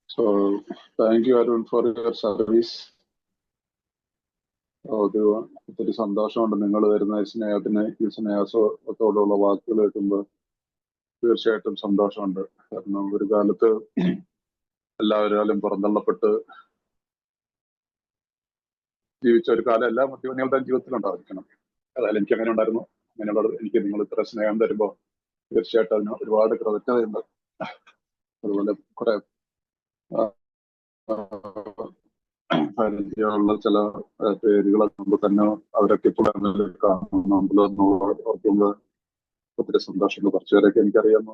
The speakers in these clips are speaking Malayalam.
So thank you, Arun, for your service. ഒത്തിരി സന്തോഷമുണ്ട് നിങ്ങൾ വരുന്ന സ്നേഹത്തിന്. ഈ സ്നേഹത്തോടുള്ള വാക്കുകൾ കേൾക്കുമ്പോൾ തീർച്ചയായിട്ടും സന്തോഷമുണ്ട്. കാരണം ഒരു കാലത്ത് എല്ലാവരും പുറന്തള്ളപ്പെട്ട് ജീവിച്ച ഒരു കാലം എല്ലാ മധ്യവന്യങ്ങളുടെയും ജീവിതത്തിലുണ്ടായിരിക്കണം. അതായത് എനിക്ക് അങ്ങനെ ഉണ്ടായിരുന്നു. അങ്ങനെയുള്ളത് എനിക്ക് നിങ്ങൾ ഇത്ര സ്നേഹം തരുമ്പോൾ തീർച്ചയായിട്ടും അതിന് ഒരുപാട് കൃതജ്ഞതയുണ്ട്. അതുപോലെ കുറെ പരിചയമുള്ള ചില പേരുകളൊക്കെ മുമ്പ് തന്നെ അവരൊക്കെ ഇപ്പോൾ ഓർക്കുമ്പോൾ ഒത്തിരി സന്തോഷമുണ്ട്. കുറച്ചുപേരൊക്കെ എനിക്കറിയാമോ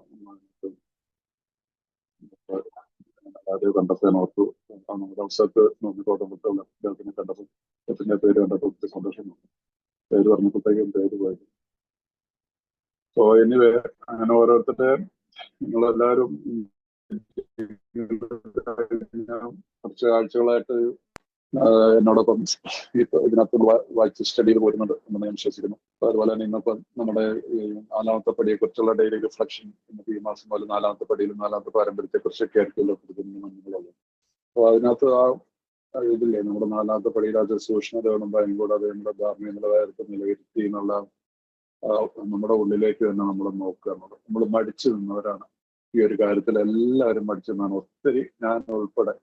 ആദ്യം കണ്ടപ്പോൾ ഓർത്തു. നമ്മുടെ അവസരത്ത് നോക്കിക്കോട്ടുമ്പോൾ കണ്ടപ്പോൾ എത്തിന്റെ പേര് കണ്ടപ്പോൾ ഒത്തിരി സന്തോഷമുണ്ട്. പേര് പറഞ്ഞപ്പോഴത്തേക്കും പേര് പോയത്. സോ എനിവേ അങ്ങനെ ഓരോരുത്തരുടെ നിങ്ങളെല്ലാവരും കുറച്ച് ആഴ്ചകളായിട്ട് എന്നോടൊപ്പം ഇതിനകത്ത് വായിച്ച് സ്റ്റഡിയിൽ പോരുന്നുണ്ട് എന്ന് ഞാൻ വിശ്വസിക്കുന്നു. അതുപോലെ തന്നെ ഇന്നിപ്പം നമ്മുടെ നാലാമത്തെ പടിയെ കുറിച്ചുള്ള ഡെയിലി റിഫ്ലക്ഷൻ ഇന്നത്തെ ഈ മാസം പോലെ നാലാമത്തെ പടിയിലും നാലാമത്തെ പാരമ്പര്യത്തെ കുറിച്ചൊക്കെ ആയിരിക്കുമല്ലോ നിങ്ങളുള്ളത്. അപ്പോൾ അതിനകത്ത് ഇതില്ലേ നമ്മുടെ നാലാമത്തെ പടിയിൽ സൂക്ഷ്മതകളും ഭയങ്കര അത് നമ്മുടെ ധാർമ്മിക നിലവാരത്തെ നിലയിരുത്തി എന്നുള്ള നമ്മുടെ ഉള്ളിലേക്ക് തന്നെ നമ്മൾ നോക്കുക എന്നുള്ളത്. നമ്മൾ മടിച്ചു നിന്നവരാണ് ഈ ഒരു കാര്യത്തിൽ. എല്ലാവരും മടിച്ചു നിന്നാണ്. ഒത്തിരി ഞാൻ ഉൾപ്പെടെ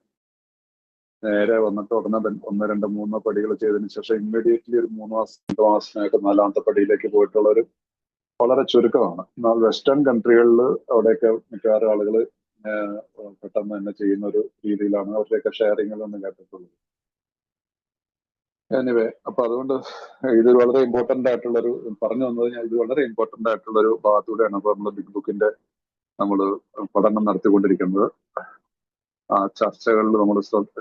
നേരെ വന്നിട്ട് ഉടനെ 1, 2, 3 പടികൾ ചെയ്തതിനു ശേഷം ഇമ്മീഡിയറ്റ്ലി ഒരു 3 മാസം 2 മാസത്തിനായിട്ട് നാലാമത്തെ പടിയിലേക്ക് പോയിട്ടുള്ളവർ വളരെ ചുരുക്കമാണ്. എന്നാൽ വെസ്റ്റേൺ കൺട്രികളിൽ അവിടെയൊക്കെ മിക്കവാറും ആളുകൾ പെട്ടെന്ന് തന്നെ ചെയ്യുന്ന ഒരു രീതിയിലാണ് അവരുടെയൊക്കെ ഷെയറിങ്ങിലൊന്നും കേട്ടിട്ടുള്ളത്. എനിവേ അപ്പൊ അതുകൊണ്ട് ഇത് വളരെ ഇമ്പോർട്ടന്റ് ആയിട്ടുള്ളൊരു പറഞ്ഞു വന്നത് ഞാൻ ഇത് വളരെ ഇമ്പോർട്ടന്റ് ആയിട്ടുള്ളൊരു ഭാഗത്തൂടെയാണ് അപ്പൊ നമ്മൾ ബിഗ് ബുക്കിന്റെ നമ്മൾ പഠനം നടത്തിക്കൊണ്ടിരിക്കുന്നത്. ആ ചർച്ചകളിൽ നമ്മൾ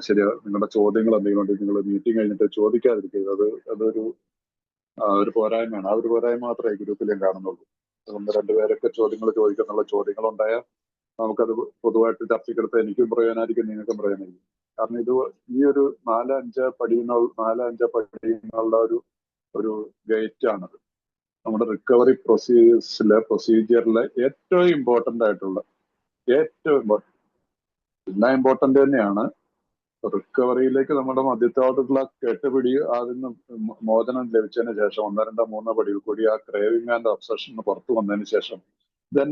ശരിയാ നിങ്ങളുടെ ചോദ്യങ്ങൾ എന്തെങ്കിലും ഉണ്ടെങ്കിൽ നിങ്ങൾ മീറ്റിംഗ് കഴിഞ്ഞിട്ട് ചോദിക്കാതിരിക്കുക. ഒരു പോരായ്മയാണ്. ആ ഒരു പോരായ്മ മാത്രമേ ഗ്രൂപ്പിൽ ഞാൻ കാണുന്നുള്ളൂ. 1-2 പേരൊക്കെ ചോദ്യങ്ങൾ ചോദിക്കുന്നുള്ള ചോദ്യങ്ങൾ ഉണ്ടായാൽ നമുക്കത് പൊതുവായിട്ട് ചർച്ചയ്ക്കെടുത്ത് എനിക്കും പ്രയോജനമായിരിക്കും, നിങ്ങൾക്കും പ്രയോജനമായിരിക്കും. കാരണം ഈ ഒരു 4-5 പടിയുള്ള ഒരു ഗേറ്റ് ആണത്. നമ്മുടെ റിക്കവറി പ്രൊസീജിയറിലെ ഏറ്റവും ഇമ്പോർട്ടന്റ് ആയിട്ടുള്ള എല്ലാം ഇമ്പോർട്ടന്റ് തന്നെയാണ്. റിക്കവറിയിലേക്ക് നമ്മുടെ മധ്യത്തോട്ടുള്ള കെട്ടുപിടി അതിന് മോചനം ലഭിച്ചതിന് ശേഷം 1, 2, 3 പടിയിൽ കൂടി ആ ക്രേവിംഗ് ആൻഡ് ഒബ്സഷൻ പുറത്തു വന്നതിന് ശേഷം ദെൻ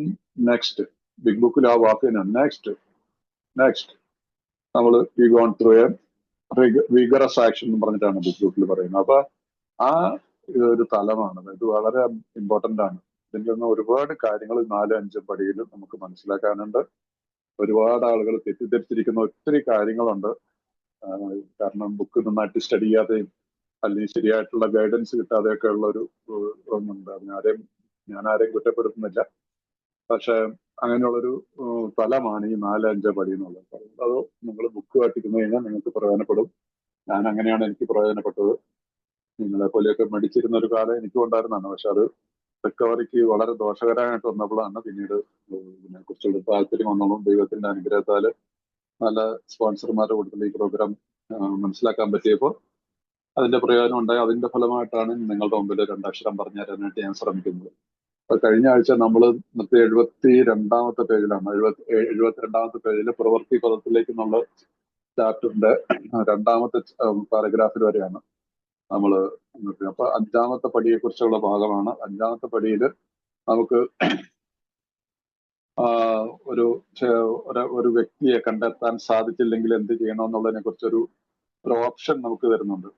നെക്സ്റ്റ് ബിഗ് ബുക്കിൽ ആ വാക്കിന് നെക്സ്റ്റ് നമ്മൾ we gone through a vigorous action എന്ന് പറഞ്ഞിട്ടാണ് ബിഗ് ബുക്കിൽ പറയുന്നത്. അപ്പൊ ആ ഒരു തലമാണ്. ഇത് വളരെ ഇമ്പോർട്ടന്റ് ആണ്. ഇതിൽ നിന്ന് ഒരുപാട് കാര്യങ്ങൾ 4-5 പടിയിൽ നമുക്ക് മനസ്സിലാക്കാനുണ്ട്. ഒരുപാട് ആളുകൾ തെറ്റിദ്ധരിച്ചിരിക്കുന്ന ഒത്തിരി കാര്യങ്ങളുണ്ട്. കാരണം ബുക്ക് നന്നായിട്ട് സ്റ്റഡി ചെയ്യാതെയും അല്ലെങ്കിൽ ശരിയായിട്ടുള്ള ഗൈഡൻസ് കിട്ടാതെയൊക്കെ ഉള്ള ഒരു ഒന്നുണ്ട്. ഞാൻ ആരെയും കുറ്റപ്പെടുത്തുന്നില്ല. പക്ഷെ അങ്ങനെയുള്ളൊരു തലമാണ് ഈ 4-5 പടി എന്നുള്ളത്. അത് നിങ്ങൾ ബുക്ക് വായിക്കുന്നു കഴിഞ്ഞാൽ നിങ്ങൾക്ക് പ്രയോജനപ്പെടും. ഞാൻ അങ്ങനെയാണ് എനിക്ക് പ്രയോജനപ്പെട്ടത്. നിങ്ങളെ പോലെയൊക്കെ മടിച്ചിരുന്ന ഒരു കാലം എനിക്കും ഉണ്ടായിരുന്നതാണ്. പക്ഷെ അത് റിക്കവറിക്ക് വളരെ ദോഷകരമായിട്ട് വന്നപ്പോഴാണ് പിന്നീട് ഇതിനെക്കുറിച്ചുള്ള താല്പര്യം വന്നോളും. ദൈവത്തിന്റെ അനുഗ്രഹത്താല് നല്ല സ്പോൺസർമാരുടെ കൂട്ടത്തിൽ ഈ പ്രോഗ്രാം മനസ്സിലാക്കാൻ പറ്റിയപ്പോൾ അതിന്റെ പ്രയോജനം ഉണ്ടായി. അതിന്റെ ഫലമായിട്ടാണ് നിങ്ങളുടെ മുമ്പിൽ 2 അക്ഷരം പറഞ്ഞു തരാനായിട്ട് ഞാൻ ശ്രമിക്കുന്നത്. അപ്പൊ കഴിഞ്ഞ ആഴ്ച നമ്മൾ 72ാമത്തെ പേജിലാണ്. 72ാമത്തെ പേജിൽ പ്രവൃത്തി പദത്തിലേക്ക് എന്നുള്ള ചാപ്റ്ററിന്റെ 2ാമത്തെ പാരഗ്രാഫിൽ വരെയാണ് നമ്മൾ. അപ്പൊ 5ാമത്തെ പടിയെ കുറിച്ചുള്ള ഭാഗമാണ്. 5ാമത്തെ പടിയിൽ നമുക്ക് ഒരു വ്യക്തിയെ കണ്ടെത്താൻ സാധിച്ചില്ലെങ്കിൽ എന്ത് ചെയ്യണമെന്നുള്ളതിനെ കുറിച്ചൊരു ഓപ്ഷൻ നമുക്ക് തരുന്നുണ്ട്.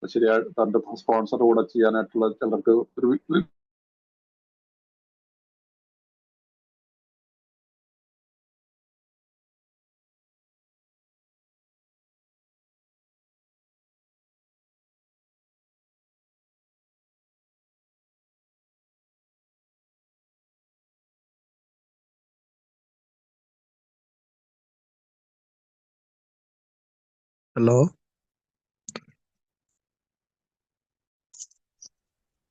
ശരിയായിട്ട് തന്റെ സ്പോൺസർ കൂടെ ചെയ്യാനായിട്ടുള്ള ചിലർക്ക് ഒരു ഹലോ,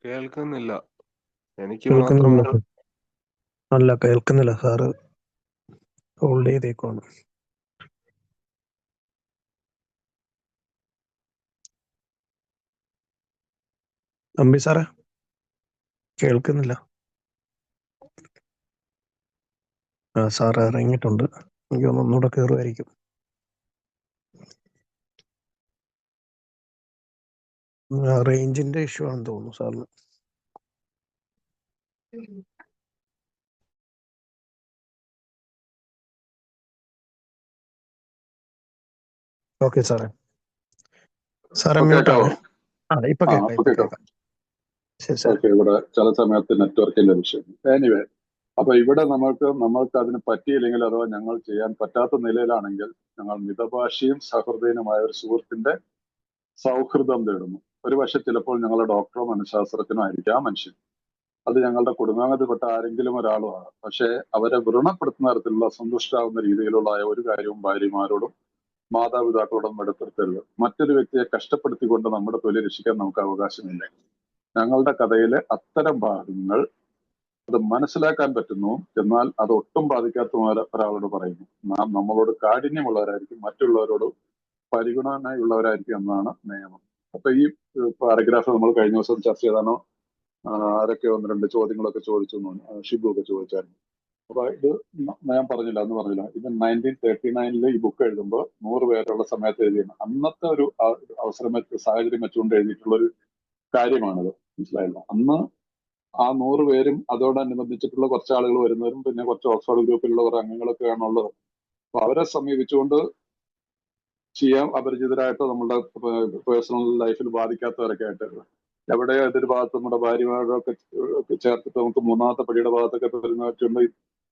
കേൾക്കുന്നില്ല. എനിക്ക് മാത്രമാണ്. അല്ല കേൾക്കുന്നില്ല സാറ്, ഹോൾഡ് ചെയ്തേക്കുവാണ്. തമ്പി സാറേ കേൾക്കുന്നില്ല. സാറ് ഇറങ്ങിയിട്ടുണ്ട്. എനിക്ക് തോന്നുന്നു ഒന്നുകൂടെ കയറുമായിരിക്കും. റേഞ്ചിന്റെ ഇഷ്യൂ ആണെന്ന് തോന്നുന്നു സാറിന്. ഓക്കെ സാറേ. സാറേ മ്യൂട്ടാണ്. ഇപ്പൊ കേൾക്കാം, ഇപ്പൊ കേൾക്കാം. ശരി സാർ. ഓക്കെ, ഇവിടെ ചില സമയത്ത് നെറ്റ്വർക്കിന്റെ വിഷയം. എനിവേ, അപ്പൊ ഇവിടെ നമ്മൾക്ക് അതിന് പറ്റിയില്ലെങ്കിൽ അഥവാ ഞങ്ങൾ ചെയ്യാൻ പറ്റാത്ത നിലയിലാണെങ്കിൽ ഞങ്ങൾ മിതഭാഷിയും സഹൃദയനുമായ ഒരു സുഹൃത്തിന്റെ സൗഹൃദം തേടുന്നു. ഒരു പക്ഷെ ചിലപ്പോൾ ഞങ്ങളുടെ ഡോക്ടറോ മനഃശാസ്ത്രജ്ഞനോ ആയിരിക്കാം മനുഷ്യൻ. അത് ഞങ്ങളുടെ കുടുംബാംഗത്തിൽപ്പെട്ട ആരെങ്കിലും ഒരാളും ആണ്. പക്ഷെ അവരെ വ്രണപ്പെടുത്തുന്ന തരത്തിലുള്ള സന്തുഷ്ടാവുന്ന രീതിയിലുള്ള ഒരു കാര്യവും ഭാര്യമാരോടും മാതാപിതാക്കളോടും വെളിപ്പെടുത്തരുത്. മറ്റൊരു വ്യക്തിയെ കഷ്ടപ്പെടുത്തിക്കൊണ്ട് നമ്മുടെ തൊഴിൽ രക്ഷിക്കാൻ നമുക്ക് അവകാശമില്ല. ഞങ്ങളുടെ കഥയിലെ അത്തരം ഭാഗങ്ങൾ അത് മനസ്സിലാക്കാൻ പറ്റുന്നു, എന്നാൽ അത് ഒട്ടും ബാധിക്കാത്ത ഒരാളോട് പറയുന്നു. നാം നമ്മളോട് കാഠിന്യമുള്ളവരായിരിക്കും, മറ്റുള്ളവരോട് പരിഗണനയുള്ളവരായിരിക്കും എന്നാണ് നിയമം. അപ്പൊ ഈ പാരഗ്രാഫ് നമ്മൾ കഴിഞ്ഞ ദിവസം ചർച്ച ചെയ്താണോ ആരൊക്കെ ഒന്ന് രണ്ട് ചോദ്യങ്ങളൊക്കെ ചോദിച്ചു, ഷിബു ഒക്കെ ചോദിച്ചായിരുന്നു. അപ്പൊ ഇത് ഞാൻ പറഞ്ഞില്ല, അന്ന് പറഞ്ഞില്ല, ഇത് 1939 ഈ ബുക്ക് എഴുതുമ്പോൾ 100 പേരുള്ള സമയത്ത് എഴുതിയാണ്. അന്നത്തെ ഒരു അവസരം സാഹചര്യം വെച്ചുകൊണ്ട് എഴുതിയിട്ടുള്ള ഒരു കാര്യമാണിത്. മനസ്സിലായില്ല? അന്ന് ആ 100 പേരും അതോടനുബന്ധിച്ചിട്ടുള്ള കുറച്ച് ആളുകൾ വരുന്നവരും പിന്നെ കുറച്ച് ഓക്സ്ഫോർഡ് ഗ്രൂപ്പിലുള്ള കുറേ അംഗങ്ങളൊക്കെയാണ് ഉള്ളത്. അപ്പൊ അവരെ സമീപിച്ചുകൊണ്ട് ചെയ്യാൻ അപരിചിതരായിട്ടോ നമ്മുടെ പേഴ്സണൽ ലൈഫിൽ ബാധിക്കാത്തവരൊക്കെ ആയിട്ട് എവിടെയോ ഏതൊരു ഭാഗത്ത് നമ്മുടെ ഭാര്യമാരൊക്കെ ചേർത്തിട്ട് നമുക്ക് മൂന്നാമത്തെ പടിയുടെ ഭാഗത്തൊക്കെ വരുന്നവരുണ്ട്.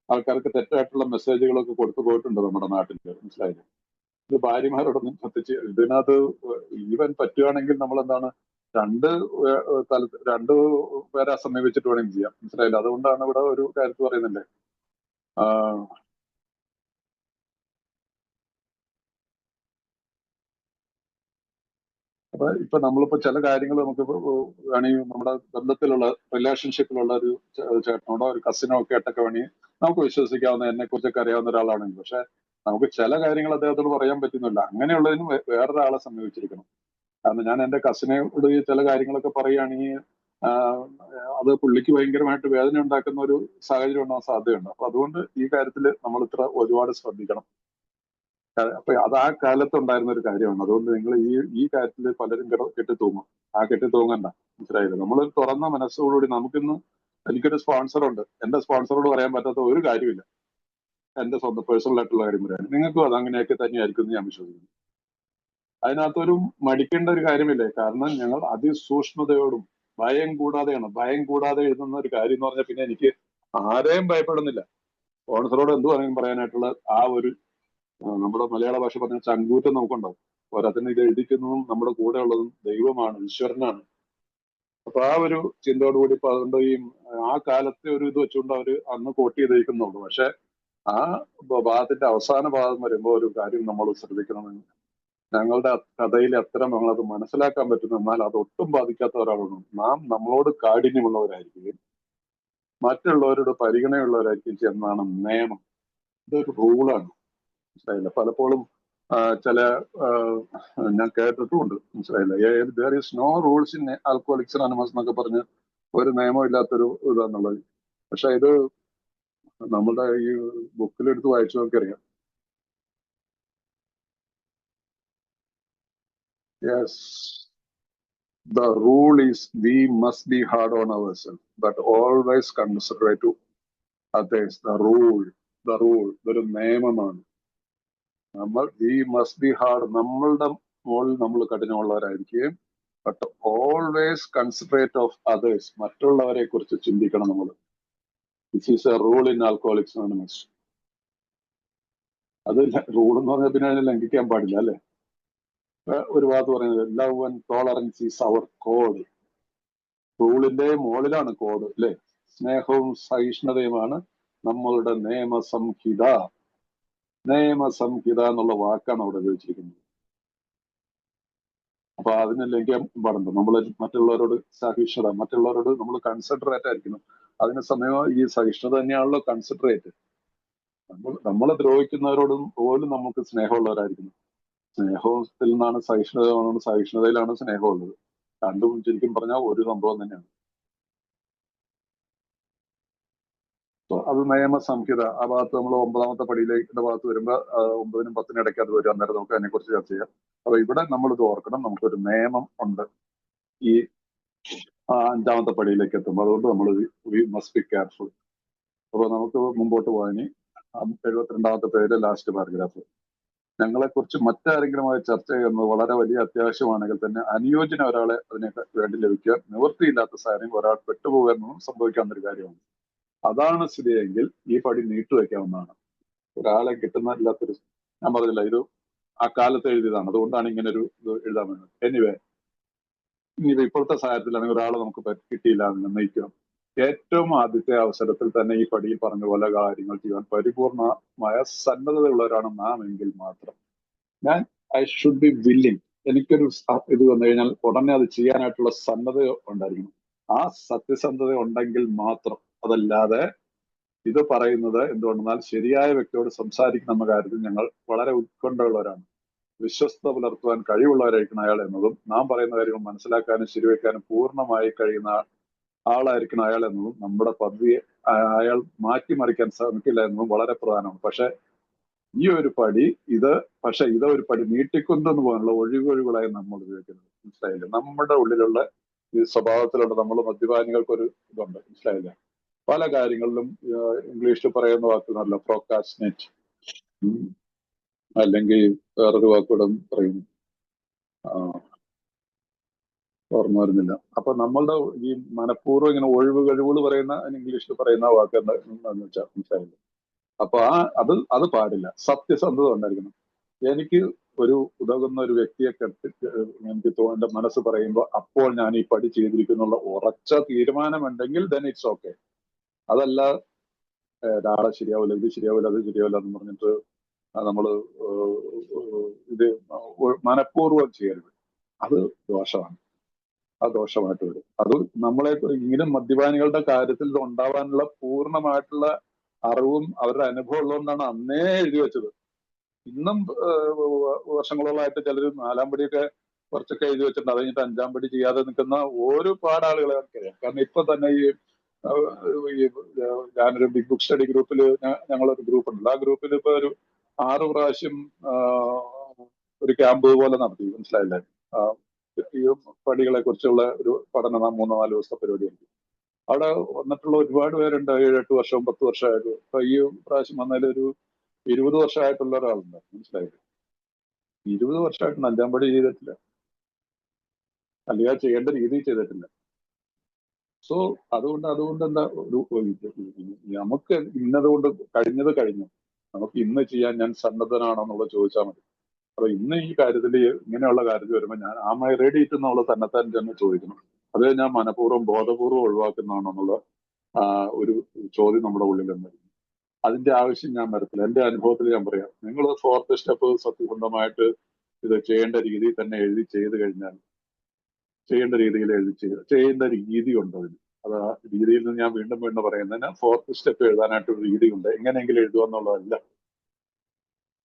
ആൾക്കാർക്ക് തെറ്റായിട്ടുള്ള മെസ്സേജുകളൊക്കെ കൊടുത്തു പോയിട്ടുണ്ട് നമ്മുടെ നാട്ടിൽ. മനസ്സിലായില്ലേ? ഇത് ഭാര്യമാരോടൊന്നും കത്തിച്ച് ഇതിനകത്ത് ഈവൻ പറ്റുകയാണെങ്കിൽ നമ്മൾ എന്താണ് രണ്ടു പേരെ സമീപിച്ചിട്ട് വേണമെങ്കിൽ ചെയ്യാം. മനസ്സിലായില്ല? അതുകൊണ്ടാണ് ഇവിടെ ഒരു കാര്യത്തിൽ പറയുന്നില്ലേ, അപ്പൊ ഇപ്പൊ നമ്മളിപ്പോ ചില കാര്യങ്ങൾ നമുക്ക് വേണമെങ്കിൽ നമ്മുടെ ബന്ധത്തിലുള്ള റിലേഷൻഷിപ്പിലുള്ള ഒരു ചേട്ടനോടോ ഒരു കസിനോ ഒക്കെ ആയിട്ടൊക്കെ വേണമെങ്കിൽ നമുക്ക് വിശ്വസിക്കാവുന്ന, എന്നെ കുറിച്ചൊക്കെ അറിയാവുന്ന ഒരാളാണെങ്കിൽ, പക്ഷെ നമുക്ക് ചില കാര്യങ്ങൾ അദ്ദേഹത്തോട് പറയാൻ പറ്റുന്നില്ല. അങ്ങനെയുള്ളതിന് വേറൊരാളെ സമീപിച്ചിരിക്കണം. കാരണം ഞാൻ എന്റെ കസിനോട് ചില കാര്യങ്ങളൊക്കെ പറയുകയാണെങ്കിൽ അത് പുള്ളിക്ക് ഭയങ്കരമായിട്ട് വേദന ഉണ്ടാക്കുന്ന ഒരു സാഹചര്യം ഉണ്ടാകാൻ സാധ്യതയുണ്ട്. അപ്പൊ അതുകൊണ്ട് ഈ കാര്യത്തിൽ നമ്മൾ ഒരുപാട് ശ്രദ്ധിക്കണം. അപ്പൊ അത് ആ കാലത്ത് ഉണ്ടായിരുന്ന ഒരു കാര്യമാണ്. അതുകൊണ്ട് നിങ്ങൾ ഈ കാര്യത്തിൽ പലരും കെട്ടിത്തൂങ്ങും. ആ കെട്ടിത്തൂങ്ങണ്ട. മനസ്സിലായില്ല? നമ്മൾ തുറന്ന മനസ്സോടുകൂടി നമുക്കിന്ന് എനിക്കൊരു സ്പോൺസറുണ്ട്. എന്റെ സ്പോൺസറോട് പറയാൻ പറ്റാത്ത ഒരു കാര്യമില്ല. എന്റെ സ്വന്തം പേഴ്സണൽ ആയിട്ടുള്ള കാര്യം പറയാൻ. നിങ്ങൾക്കും അത് അങ്ങനെയൊക്കെ തന്നെയായിരിക്കും എന്ന് ഞാൻ വിശ്വസിക്കുന്നു. അതിനകത്തൊരു മടിക്കേണ്ട ഒരു കാര്യമില്ലേ. കാരണം ഞങ്ങൾ അതിസൂക്ഷ്മതയോടും ഭയം കൂടാതെ എഴുതുന്ന ഒരു കാര്യം എന്ന് പറഞ്ഞാൽ പിന്നെ എനിക്ക് ആരെയും ഭയപ്പെടുന്നില്ല. സ്പോൺസറോട് എന്ത് വേണമെങ്കിലും പറയാനായിട്ടുള്ള ആ ഒരു നമ്മുടെ മലയാള ഭാഷ പറഞ്ഞ ചങ്കൂറ്റം നമുക്കുണ്ടാവും. പോരാത്തിന് ഇത് എഴുതിക്കുന്നതും നമ്മുടെ കൂടെ ഉള്ളതും ദൈവമാണ്, ഈശ്വരനാണ്. അപ്പൊ ആ ഒരു ചിന്തയോടുകൂടി ഇപ്പൊ അതുകൊണ്ട് ആ കാലത്തെ ഒരു ഇത് വെച്ചുകൊണ്ട് അവര് അന്ന് കോട്ട് ചെയ്തിരിക്കുന്നുള്ളൂ. പക്ഷെ ആ ഭാഗത്തിന്റെ അവസാന ഭാഗം വരുമ്പോൾ ഒരു കാര്യം നമ്മൾ ശ്രദ്ധിക്കണമെന്ന്, ഞങ്ങളുടെ കഥയിലെ അത്തരം ഞങ്ങളത് മനസ്സിലാക്കാൻ പറ്റുന്നു, എന്നാൽ അത് ഒട്ടും ബാധിക്കാത്ത ഒരാളാണ്. നാം നമ്മളോട് കാഠിന്യമുള്ളവരായിരിക്കും, മറ്റുള്ളവരോട് പരിഗണനയുള്ളവരായിരിക്കും എന്നാണ് നിയമം. ഇതൊരു റൂളാണ്. മനസ്സിലായില്ല? പലപ്പോഴും ചില ഞാൻ കേട്ടിട്ടുമുണ്ട്. മനസ്സിലായില്ല? There is no rules in Alcoholics Anonymous എന്നൊക്കെ പറഞ്ഞ് ഒരു നിയമം ഇല്ലാത്തൊരു ഇതാന്നുള്ളത്. പക്ഷെ ഇത് നമ്മുടെ ഈ ബുക്കിലെടുത്ത് വായിച്ചു നോക്കിയറിയാം. Yes, the rule is we must be hard on ourselves, but always considerate to others. The rule ഇതൊരു നിയമമാണ്. നമ്മൾ വി മസ്റ്റ് ബി ഹാർഡ്, നമ്മളുടെ മുകളിൽ നമ്മൾ കഠിനമുള്ളവരായിരിക്കും. But always considerate of others, മറ്റുള്ളവരെ കുറിച്ച് ചിന്തിക്കണം നമ്മൾ. This is a rule in Alcoholics Anonymous. അത് റൂൾ എന്ന് പറഞ്ഞാൽ പിന്നെ അതിനെ ലംഘിക്കാൻ പാടില്ല, അല്ലെ? ഒരു വാക്ക് പറയുന്നത് love and tolerance is our code. റൂളിന്റെ മുകളിലാണ് കോഡ്, അല്ലെ? സ്നേഹവും സഹിഷ്ണുതയുമാണ് നമ്മളുടെ നിയമസംഹിത എന്നുള്ള വാക്കാണ് അവിടെ ഉപയോഗിച്ചിരിക്കുന്നത്. അപ്പൊ അതിനെ ലംഘിക്കാൻ പാടുണ്ട്. നമ്മൾ മറ്റുള്ളവരോട് സഹിഷ്ണുത, മറ്റുള്ളവരോട് നമ്മൾ കൺസിഡറേറ്റ് ആയിരിക്കണം. അതിന് സമയം ഈ സഹിഷ്ണുത തന്നെയാണല്ലോ കൺസിഡറേറ്റ്. നമ്മളെ ദ്രോഹിക്കുന്നവരോടും പോലും നമുക്ക് സ്നേഹമുള്ളവരായിരിക്കണം. സ്നേഹത്തിൽ നിന്നാണ് സഹിഷ്ണുതയിലാണ് സ്നേഹമുള്ളത്. രണ്ടും ശരിക്കും പറഞ്ഞാൽ ഒരു സംഭവം തന്നെയാണ്. അത് നിയമസംഹിത ആ ഭാഗത്ത് നമ്മൾ 9ാമത്തെ പടിയിലേക്ക് ഭാഗത്ത് വരുമ്പോൾ 9നും 10നും ഇടയ്ക്ക് അത് വരും. അന്നേരം നമുക്ക് അതിനെക്കുറിച്ച് ചർച്ച ചെയ്യാം. അപ്പൊ ഇവിടെ നമ്മൾ ഇത് ഓർക്കണം, നമുക്കൊരു നിയമം ഉണ്ട് ഈ 5ാമത്തെ പടിയിലേക്ക് എത്തുമ്പോൾ. അതുകൊണ്ട് നമ്മൾ വി മസ്റ്റ് ബി കെയർഫുൾ. അപ്പൊ നമുക്ക് മുമ്പോട്ട് പോകാൻ 72ാമത്തെ പേര് ലാസ്റ്റ് പാരഗ്രാഫ്. ഞങ്ങളെക്കുറിച്ച് മറ്റാരെങ്കിലുമായി ചർച്ച ചെയ്യുന്നത് വളരെ വലിയ അത്യാവശ്യമാണെങ്കിൽ തന്നെ അനുയോജ്യന ഒരാളെ അതിനെ വേണ്ടി ലഭിക്കാൻ നിവൃത്തിയില്ലാത്ത സാഹചര്യം ഒരാൾ പെട്ടുപോകുക എന്നതും സംഭവിക്കാവുന്നൊരു കാര്യമാണ്. അതാണ് സ്ഥിതിയെങ്കിൽ ഈ പടി നീട്ടുവെക്കാവുന്നതാണ്. ഒരാളെ കിട്ടുന്നില്ലാത്തൊരു, ഞാൻ പറഞ്ഞില്ല, ഇത് ആ കാലത്ത് എഴുതിയതാണ്, അതുകൊണ്ടാണ് ഇങ്ങനെ ഒരു ഇത് എഴുതാൻ വേണ്ടത്. എനിവേ, ഇനി ഇപ്പോഴത്തെ സാഹചര്യത്തിലാണെങ്കിൽ ഒരാളെ നമുക്ക് കിട്ടിയില്ല എന്ന് നിർണ്ണയിക്കണം. ഏറ്റവും ആദ്യത്തെ അവസരത്തിൽ തന്നെ ഈ പടിയിൽ പറഞ്ഞ പോലെ കാര്യങ്ങൾ ചെയ്യാൻ പരിപൂർണമായ സന്നദ്ധതയുള്ളവരാണ് നാം എങ്കിൽ മാത്രം ഐ ഷുഡ് ബി വില്ലിങ്. എനിക്കൊരു ഇത് വന്നു കഴിഞ്ഞാൽ ഉടനെ അത് ചെയ്യാനായിട്ടുള്ള സന്നദ്ധ ഉണ്ടായിരിക്കണം. ആ സത്യസന്ധത ഉണ്ടെങ്കിൽ മാത്രം. അതല്ലാതെ ഇത് പറയുന്നത് എന്തുകൊണ്ടെന്നാൽ ശരിയായ വ്യക്തിയോട് സംസാരിക്കുന്ന കാര്യത്തിൽ ഞങ്ങൾ വളരെ ഉത്കണ്ഠയുള്ളവരാണ്. വിശ്വസ്ത പുലർത്തുവാൻ കഴിവുള്ളവരായിരിക്കണം അയാൾ എന്നതും നാം പറയുന്ന കാര്യങ്ങൾ മനസ്സിലാക്കാനും ശരിവെക്കാനും പൂർണ്ണമായി കഴിയുന്ന ആളായിരിക്കണം അയാൾ എന്നതും നമ്മുടെ പദവിയെ അയാൾ മാറ്റിമറിക്കാൻ ശ്രമിക്കില്ല എന്നതും വളരെ പ്രധാനമാണ്. പക്ഷെ ഈ ഒരു പടി ഒരു പടി നീട്ടിക്കൊണ്ടെന്ന് പോകാനുള്ള ഒഴിവുകളായി നമ്മൾ ഉപയോഗിക്കുന്നത്. മനസ്സിലായില്ലേ? നമ്മുടെ ഉള്ളിലുള്ള ഈ സ്വഭാവത്തിലുള്ള നമ്മൾ മദ്യപാനികൾക്കൊരു ഇതുണ്ട്. മനസ്സിലായില്ലേ? പല കാര്യങ്ങളിലും ഇംഗ്ലീഷിൽ പറയുന്ന വാക്കുകളല്ല, പ്രോക്കാസ്റ്റിനേറ്റ്, അല്ലെങ്കിൽ വേറൊരു വാക്കുകൂടെ പറയും, ഓർമ്മ വരുന്നില്ല. അപ്പൊ നമ്മളുടെ ഈ മനഃപൂർവ്വം ഇങ്ങനെ കഴിവുകൾ പറയുന്ന ഇംഗ്ലീഷിൽ പറയുന്ന വാക്ക് എന്താണെന്ന് വെച്ചാൽ മനസ്സിലായില്ല. അപ്പൊ അത് പാടില്ല. സത്യസന്ധത ഉണ്ടായിരിക്കണം. എനിക്ക് ഒരു ഉതകുന്ന ഒരു വ്യക്തിയെ എനിക്ക് എന്റെ മനസ്സ് പറയുമ്പോൾ അപ്പോൾ ഞാൻ ഈ പടി ചെയ്തിരിക്കുന്നുള്ള ഉറച്ച തീരുമാനമുണ്ടെങ്കിൽ ദെൻ ഇറ്റ്സ് ഓക്കെ. അതല്ല നാളെ ശരിയാവില്ല, ഇത് ശരിയാവില്ല, അത് ശരിയാവില്ല എന്ന് പറഞ്ഞിട്ട് നമ്മള് ഇത് മനഃപൂർവ്വം ചെയ്യരുത്. അത് ദോഷമാണ്. അത് ദോഷമായിട്ട് വരും. അത് നമ്മളെ ഇങ്ങനെ മദ്യപാനികളുടെ കാര്യത്തിൽ ഉണ്ടാവാനുള്ള പൂർണ്ണമായിട്ടുള്ള അറിവും അവരുടെ അനുഭവം ഉള്ളതുകൊണ്ടാണ് അന്നേ എഴുതി വെച്ചത്. ഇന്നും വർഷങ്ങളോളമായിട്ട് ചിലർ 4ാം പടിയൊക്കെ കുറച്ചൊക്കെ എഴുതി വെച്ചിട്ടുണ്ട്. അത് കഴിഞ്ഞിട്ട് 5ാം പടി ചെയ്യാതെ നിൽക്കുന്ന ഒരുപാട് ആളുകളെ നമുക്കറിയാം. കാരണം ഇപ്പൊ തന്നെ ഈ ഞാനൊരു ബിഗ് ബുക്ക് സ്റ്റഡി ഗ്രൂപ്പിൽ, ഞങ്ങളൊരു ഗ്രൂപ്പ് ഉണ്ട്. ആ ഗ്രൂപ്പിൽ ഇപ്പൊ ഒരു 6 പ്രാവശ്യം ഒരു ക്യാമ്പ് പോലെ നടത്തി. മനസ്സിലായില്ലേ? ഈ പടികളെ കുറിച്ചുള്ള ഒരു പഠനം 3-4 ദിവസത്തെ പരിപാടിയായിരിക്കും. അവിടെ വന്നിട്ടുള്ള ഒരുപാട് പേരുണ്ട്. 7-8 വർഷവും 10 വർഷമായിട്ട്. ഇപ്പൊ ഈ പ്രാവശ്യം വന്നതിൽ ഒരു 20 വർഷമായിട്ടുള്ള ഒരാളുണ്ട്. മനസ്സിലായില്ലേ? 20 വർഷമായിട്ട് 5ാം പടി ചെയ്തിട്ടില്ല, അല്ലെങ്കിൽ ചെയ്യേണ്ട രീതിയിൽ ചെയ്തിട്ടില്ല. സോ അതുകൊണ്ട് എന്താ നമുക്ക് ഇന്നതുകൊണ്ട് കഴിഞ്ഞു. നമുക്ക് ഇന്ന് ചെയ്യാൻ ഞാൻ സന്നദ്ധനാണോ എന്നുള്ളത് ചോദിച്ചാൽ മതി. അപ്പൊ ഇന്ന് ഈ കാര്യത്തിൽ ഇങ്ങനെയുള്ള കാര്യത്തിൽ വരുമ്പോൾ ഞാൻ ആം ഐ റെഡി എന്നുള്ള തന്നെത്താൻ തന്നെ ചോദിക്കണം. അത് ഞാൻ മനഃപൂർവ്വം ബോധപൂർവ്വം ഒഴിവാക്കുന്നതാണോ എന്നുള്ള ഒരു ചോദ്യം നമ്മുടെ ഉള്ളിൽ ഉണ്ടായിരുന്നു. അതിന്റെ ആവശ്യം ഞാൻ വരത്തില്ല. എന്റെ അനുഭവത്തിൽ ഞാൻ പറയാം, നിങ്ങൾ 4th സ്റ്റെപ്പ് സത്യസന്ധമായിട്ട് ഇത് ചെയ്യേണ്ട രീതിയിൽ തന്നെ എഴുതി ചെയ്ത് കഴിഞ്ഞാൽ, ചെയ്യേണ്ട രീതിയിൽ ചെയ്യേണ്ട രീതി ഉണ്ട് അതിന്. അത് ആ രീതിയിൽ നിന്ന് ഞാൻ വീണ്ടും പറയുന്നതിന് 4th സ്റ്റെപ്പ് എഴുതാനായിട്ടൊരു രീതിയുണ്ട്. എങ്ങനെയെങ്കിലും എഴുതുക എന്നുള്ളതല്ല.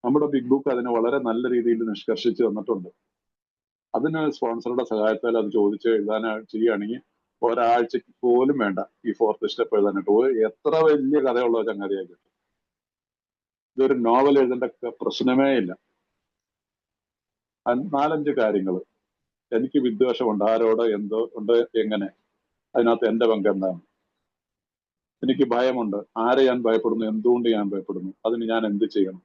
നമ്മുടെ ബിഗ് ബുക്ക് അതിനെ വളരെ നല്ല രീതിയിൽ നിഷ്കർഷിച്ച് തന്നിട്ടുണ്ട്. അതിന് സ്പോൺസറുടെ സഹായത്താൽ അത് ചോദിച്ച് ചെയ്യുകയാണെങ്കിൽ ഒരാഴ്ചക്ക് പോലും വേണ്ട ഈ 4th സ്റ്റെപ്പ് എഴുതാനായിട്ട്. എത്ര വലിയ കഥയുള്ള ചങ്ങാതിയായിട്ട് ഇതൊരു നോവൽ എഴുതേണ്ട പ്രശ്നമേ ഇല്ല. 4-5 കാര്യങ്ങൾ. എനിക്ക് വിദ്വേഷമുണ്ട്, ആരോട്, എന്തോ ഉണ്ട്, എങ്ങനെ, അതിനകത്ത് എന്റെ പങ്ക് എന്താണ്? എനിക്ക് ഭയമുണ്ട്, ആരെ ഞാൻ ഭയപ്പെടുന്നു, എന്തുകൊണ്ട് ഞാൻ ഭയപ്പെടുന്നു, അതിന് ഞാൻ എന്ത് ചെയ്യണം?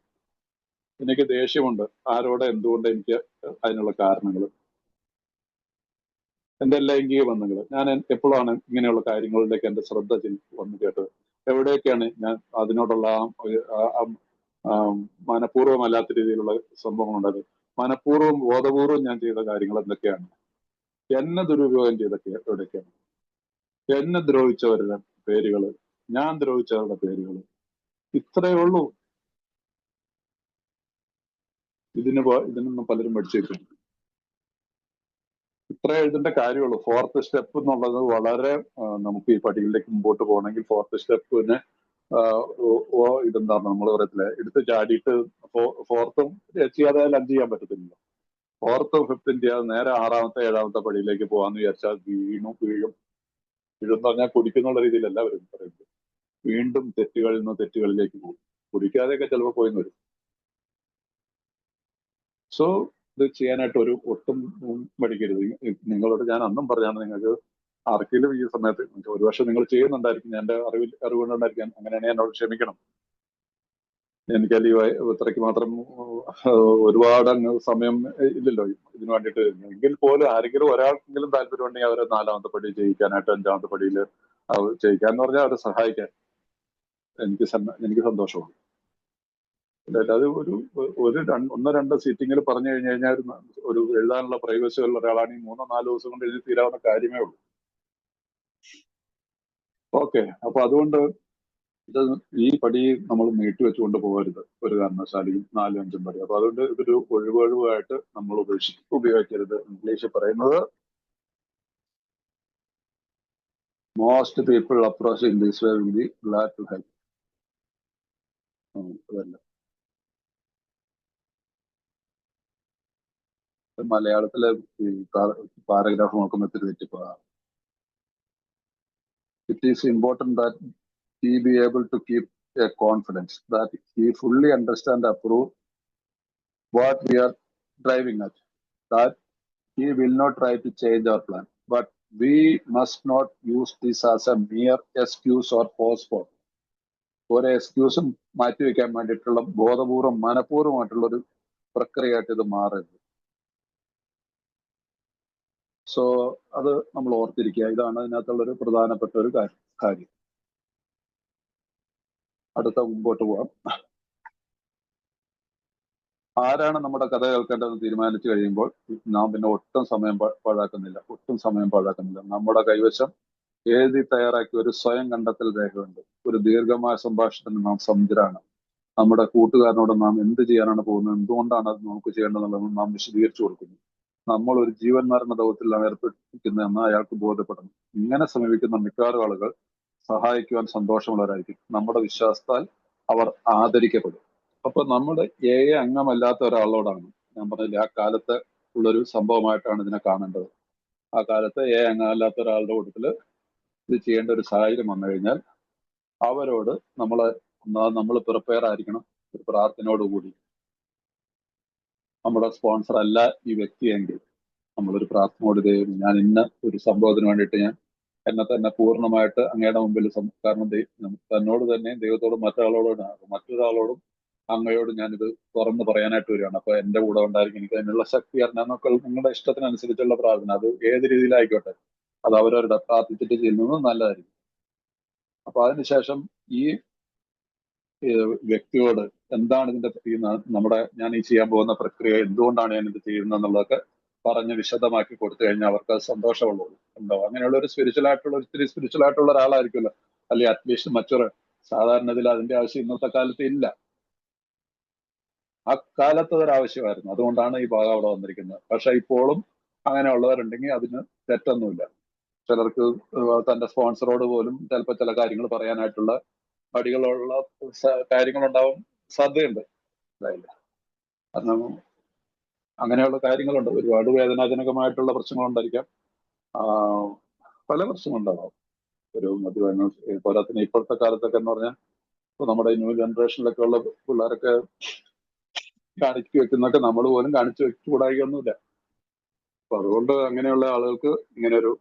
എനിക്ക് ദേഷ്യമുണ്ട്, ആരോട്, എന്തുകൊണ്ട്, എനിക്ക് അതിനുള്ള കാരണങ്ങൾ. എന്റെ ലൈംഗിക ബന്ധങ്ങൾ, ഞാൻ എപ്പോഴാണ് ഇങ്ങനെയുള്ള കാര്യങ്ങളിലേക്ക് എന്റെ ശ്രദ്ധ വന്നു കേട്ടത്? എവിടെയൊക്കെയാണ് ഞാൻ അതിനോടുള്ള മനഃപൂർവ്വമല്ലാത്ത രീതിയിലുള്ള സംഭവങ്ങൾ ഉണ്ടായത്? മനഃപൂർവ്വം ബോധപൂർവം ഞാൻ ചെയ്ത കാര്യങ്ങൾ എന്തൊക്കെയാണ്? എന്നെ ദുരുപയോഗം ചെയ്തൊക്കെ എവിടെയൊക്കെയാണ്? എന്നെ ദ്രോഹിച്ചവരുടെ പേരുകൾ, ഞാൻ ദ്രോഹിച്ചവരുടെ പേരുകൾ, ഇത്രയേ ഉള്ളൂ. ഇതിനൊന്നും പലരും പഠിച്ചേക്കും. ഇത്ര എഴുതേണ്ട കാര്യമുള്ളൂ. 4th സ്റ്റെപ്പ് എന്നുള്ളത് വളരെ നമുക്ക് ഈ പടികളിലേക്ക് മുമ്പോട്ട് പോകണമെങ്കിൽ 4th സ്റ്റെപ്പിന് ഇതെന്താണ് നമ്മൾ പറയത്തില്ലേ, എടുത്ത് ചാടിയിട്ട് 4th ചെയ്യാതെ 5 ചെയ്യാൻ പറ്റത്തില്ലല്ലോ. 4th 5th ചെയ്യാതെ നേരെ 6ാമത്തെ 7ാമത്തെ പടിയിലേക്ക് പോകാന്ന് വിചാരിച്ചാൽ വീഴും. വീഴും പറഞ്ഞാൽ കുടിക്കുന്നുള്ള രീതിയിലല്ല അവർ പറയുന്നത്. വീണ്ടും തെറ്റുകളിൽ നിന്ന് തെറ്റുകളിലേക്ക് പോകും. കുടിക്കാതെയൊക്കെ ചിലപ്പോൾ പോയി വരും. സോ ഇത് ചെയ്യാനായിട്ട് ഒട്ടും മടിക്കരുത്. നിങ്ങളോട് ഞാൻ അന്നും പറഞ്ഞാണ്, നിങ്ങൾക്ക് ആർക്കെങ്കിലും ഈ സമയത്ത് ഒരുപക്ഷെ നിങ്ങൾ ചെയ്യുന്നുണ്ടായിരിക്കും, എൻ്റെ അറിവുകൊണ്ടുണ്ടായിരിക്കാം, അങ്ങനെയാണെങ്കിൽ എന്നോട് ക്ഷമിക്കണം. എനിക്കത് ഇത്രയ്ക്ക് മാത്രം ഒരുപാട് സമയം ഇല്ലല്ലോ ഇതിനു വേണ്ടിയിട്ട്. എങ്കിൽ പോലും ആരെങ്കിലും ഒരാൾക്കെങ്കിലും താല്പര്യം ഉണ്ടെങ്കിൽ അവരെ 4ാമത്തെ പടി ചെയ്യിക്കാനായിട്ട് 5ാമത്തെ പടിയിൽ ചെയ്യിക്കാന്ന് പറഞ്ഞാൽ അവരെ സഹായിക്കാൻ എനിക്ക് സന്തോഷമാണ്. അല്ലാതെ ഒന്നോ രണ്ടോ സീറ്റിങ്ങിൽ പറഞ്ഞു കഴിഞ്ഞു കഴിഞ്ഞാൽ ഒരു എഴുതാനുള്ള പ്രൈവസി ഉള്ള ഒരാളാണെങ്കിൽ 3-4 ദിവസം കൊണ്ട് എഴുതി തീരാവുന്ന കാര്യമേ ഉള്ളൂ. ഓക്കെ, അപ്പൊ അതുകൊണ്ട് ഇത് ഈ പടി നമ്മൾ നീട്ടി വെച്ചുകൊണ്ട് പോകരുത് ഒരു കാരണവശാലും 4-5 പടി. അപ്പൊ അതുകൊണ്ട് ഇതൊരു ഒഴിവായിട്ട് നമ്മൾ ഉപയോഗിക്കരുത്. ഇംഗ്ലീഷ് പറയുന്നത് most people approach in this way will be glad to help. അതല്ല മലയാളത്തിലെ ഈ പാരഗ്രാഫ് നോക്കുമ്പോൾ തെറ്റിപ്പോകാം. It is important that he be able to keep a confidence that he fully understand and approve what we are driving at, that he will not try to change our plan, but we must not use this as a mere excuse or postpone. ഒരു എക്സ്ക്യൂസും മാറ്റിവെക്കാൻ വേണ്ടിയിട്ടുള്ള ബോധപൂർവം മനഃപൂർവ്വമായിട്ടുള്ള ഒരു പ്രക്രിയയായിട്ട് ഇത് മാറരുത്. സോ അത് നമ്മൾ ഓർത്തിരിക്കുക. ഇതാണ് ഇതിനകത്തുള്ളൊരു പ്രധാനപ്പെട്ട ഒരു കാര്യം. അടുത്ത മുമ്പോട്ട് പോവാം. ആരാണ് നമ്മുടെ കഥ കേൾക്കേണ്ടതെന്ന് തീരുമാനിച്ചു കഴിയുമ്പോൾ നാം പിന്നെ ഒട്ടും സമയം പാഴാക്കുന്നില്ല. നമ്മുടെ കൈവശം എഴുതി തയ്യാറാക്കിയ ഒരു സ്വയം കണ്ടെത്തൽ രേഖയുണ്ട്. ഒരു ദീർഘമായ സംഭാഷണത്തിന് നാം സമുദ്രാണ്. നമ്മുടെ കൂട്ടുകാരനോട് നാം എന്ത് ചെയ്യാനാണ് പോകുന്നത്, എന്തുകൊണ്ടാണ് അത് നമുക്ക് ചെയ്യേണ്ടതെന്നുള്ളത് നാം വിശദീകരിച്ചു കൊടുക്കുന്നു. നമ്മൾ ഒരു ജീവൻ മരണ ദൗത്യത്തിലാണ് ഏർപ്പെട്ടിരിക്കുന്നതെന്ന് അയാൾക്ക് ബോധ്യപ്പെടണം. ഇങ്ങനെ സമീപിക്കുന്ന മിക്കവാറും ആളുകൾ സഹായിക്കുവാൻ സന്തോഷമുള്ളവരായിരിക്കും. നമ്മുടെ വിശ്വാസത്താൽ അവർ ആദരിക്കപ്പെടും. അപ്പൊ നമ്മുടെ അംഗമല്ലാത്ത ഒരാളോടാണ് ഞാൻ പറഞ്ഞില്ല, ആ കാലത്ത് ഉള്ളൊരു സംഭവമായിട്ടാണ് ഇതിനെ കാണേണ്ടത്. ആ കാലത്ത് അംഗമല്ലാത്ത ഒരാളുടെ കൂട്ടത്തില് ഇത് ചെയ്യേണ്ട ഒരു സാഹചര്യം വന്നു കഴിഞ്ഞാൽ അവരോട് നമ്മൾ പ്രിപ്പയർ ആയിരിക്കണം. ഒരു പ്രാർത്ഥനയോടുകൂടി നമ്മുടെ സ്പോൺസർ അല്ല ഈ വ്യക്തിയെങ്കിൽ നമ്മളൊരു പ്രാർത്ഥനയോട് ഞാൻ ഇന്ന ഒരു സംഭവത്തിന് വേണ്ടിയിട്ട് ഞാൻ എന്നെ തന്നെ പൂർണ്ണമായിട്ട് അങ്ങയുടെ മുമ്പിൽ, കാരണം തന്നോട് തന്നെ ദൈവത്തോടും മറ്റൊരാളോടും അങ്ങയോട് ഞാനിത് തുറന്ന് പറയാനായിട്ട് വരികയാണ്. അപ്പൊ എന്റെ കൂടെ ഉണ്ടായിരിക്കും, എനിക്ക് അതിനുള്ള ശക്തി അറിഞ്ഞാന്നൊക്കെ നിങ്ങളുടെ ഇഷ്ടത്തിനനുസരിച്ചുള്ള പ്രാർത്ഥന, അത് ഏത് രീതിയിലായിക്കോട്ടെ, അത് അവരവരുടെ പ്രാർത്ഥിച്ചിട്ട് ചെയ്യുന്നത് നല്ലതായിരിക്കും. അപ്പൊ അതിനുശേഷം ഈ വ്യക്തിയോട് എന്താണ് ഞാൻ ഈ ചെയ്യാൻ പോകുന്ന പ്രക്രിയ, എന്തുകൊണ്ടാണ് ഞാൻ ഇത് ചെയ്യുന്നത് എന്നുള്ളതൊക്കെ പറഞ്ഞ് വിശദമാക്കി കൊടുത്തു കഴിഞ്ഞാൽ അവർക്ക് അത് സന്തോഷമുള്ളൂ. ഉണ്ടാവും അങ്ങനെയുള്ള ഒരു ഒത്തിരി സ്പിരിച്വൽ ആയിട്ടുള്ള ഒരാളായിരിക്കുമല്ലോ, അല്ലെങ്കിൽ അറ്റ്ലീസ്റ്റ് മറ്റൊരു സാധാരണ ഇതിൽ അതിന്റെ ആവശ്യം ഇന്നത്തെ കാലത്ത് ഇല്ല. ആ കാലത്ത് ഒരാവശ്യമായിരുന്നു, അതുകൊണ്ടാണ് ഈ ഭാഗം അവിടെ വന്നിരിക്കുന്നത്. പക്ഷെ ഇപ്പോഴും അങ്ങനെയുള്ളവരുണ്ടെങ്കിൽ അതിന് തെറ്റൊന്നുമില്ല. ചിലർക്ക് തന്റെ സ്പോൺസറോട് പോലും ചിലപ്പോൾ ചില കാര്യങ്ങൾ പറയാനായിട്ടുള്ള മടികളുള്ള കാര്യങ്ങളുണ്ടാവും, സാധ്യതയുണ്ട്. കാരണം അങ്ങനെയുള്ള കാര്യങ്ങളുണ്ട്. ഒരുപാട് വേദനാജനകമായിട്ടുള്ള പ്രശ്നങ്ങളുണ്ടായിരിക്കാം, പല പ്രശ്നങ്ങളുണ്ടാവാം. ഒരു മദ്യപാനം പോരാത്തിന് ഇപ്പോഴത്തെ കാലത്തൊക്കെ എന്ന് പറഞ്ഞാൽ ഇപ്പൊ നമ്മുടെ ന്യൂ ജനറേഷനിലൊക്കെ ഉള്ള പിള്ളേരൊക്കെ കാണിച്ചു വെക്കുന്നൊക്കെ നമ്മൾ പോലും കാണിച്ചു വെച്ചുകൂടായികൊന്നുമില്ല. അപ്പൊ അതുകൊണ്ട് അങ്ങനെയുള്ള ആളുകൾക്ക് ഇങ്ങനെ ഒരു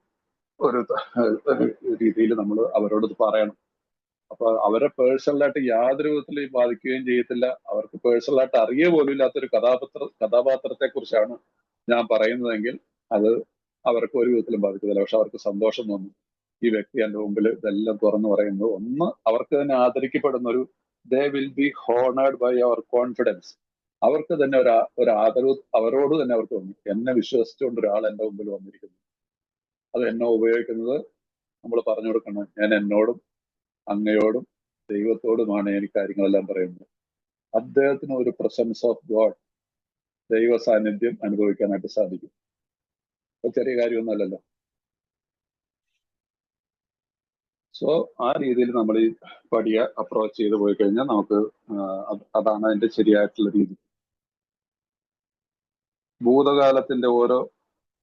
രീതിയിൽ നമ്മൾ അവരോട് പറയണം. അപ്പൊ അവരെ പേഴ്സണലായിട്ട് യാതൊരു വിധത്തിൽ ബാധിക്കുകയും ചെയ്യത്തില്ല. അവർക്ക് പേഴ്സണലായിട്ട് അറിയുക പോലും ഇല്ലാത്തൊരു കഥാപാത്രത്തെ കുറിച്ചാണ് ഞാൻ പറയുന്നതെങ്കിൽ അത് അവർക്ക് ഒരു വിധത്തിലും ബാധിക്കത്തില്ല. പക്ഷെ അവർക്ക് സന്തോഷം തോന്നും, ഈ വ്യക്തി എൻ്റെ മുമ്പിൽ ഇതെല്ലാം തുറന്നു പറയുന്നത്. ഒന്ന്, അവർക്ക് തന്നെ ആദരിക്കപ്പെടുന്ന ഒരു they will be honoured by അവർ കോൺഫിഡൻസ്. അവർക്ക് തന്നെ ഒരു ആദരവ് അവരോട് തന്നെ അവർക്ക് തോന്നി, എന്നെ വിശ്വസിച്ചുകൊണ്ട് ഒരാൾ എൻ്റെ മുമ്പിൽ വന്നിരിക്കുന്നു, അത് എന്നെ ഉപയോഗിക്കുന്നത് നമ്മൾ പറഞ്ഞു കൊടുക്കണം. ഞാൻ എന്നോടും അങ്ങയോടും ദൈവത്തോടുമാണ് എനിക്ക് കാര്യങ്ങളെല്ലാം പറയുന്നത്. അദ്ദേഹത്തിന് ഒരു പ്രസൻസ് ഓഫ് ഗോഡ്, ദൈവ സാന്നിധ്യം അനുഭവിക്കാനായിട്ട് സാധിക്കും. അത് ചെറിയ കാര്യമൊന്നുമല്ലല്ലോ. സോ ആ രീതിയിൽ നമ്മൾ ഈ പടിയെ അപ്രോച്ച് ചെയ്ത് പോയി കഴിഞ്ഞാൽ നമുക്ക് അതാണ് അതിന്റെ ശരിയായിട്ടുള്ള രീതി. ഭൂതകാലത്തിന്റെ ഓരോ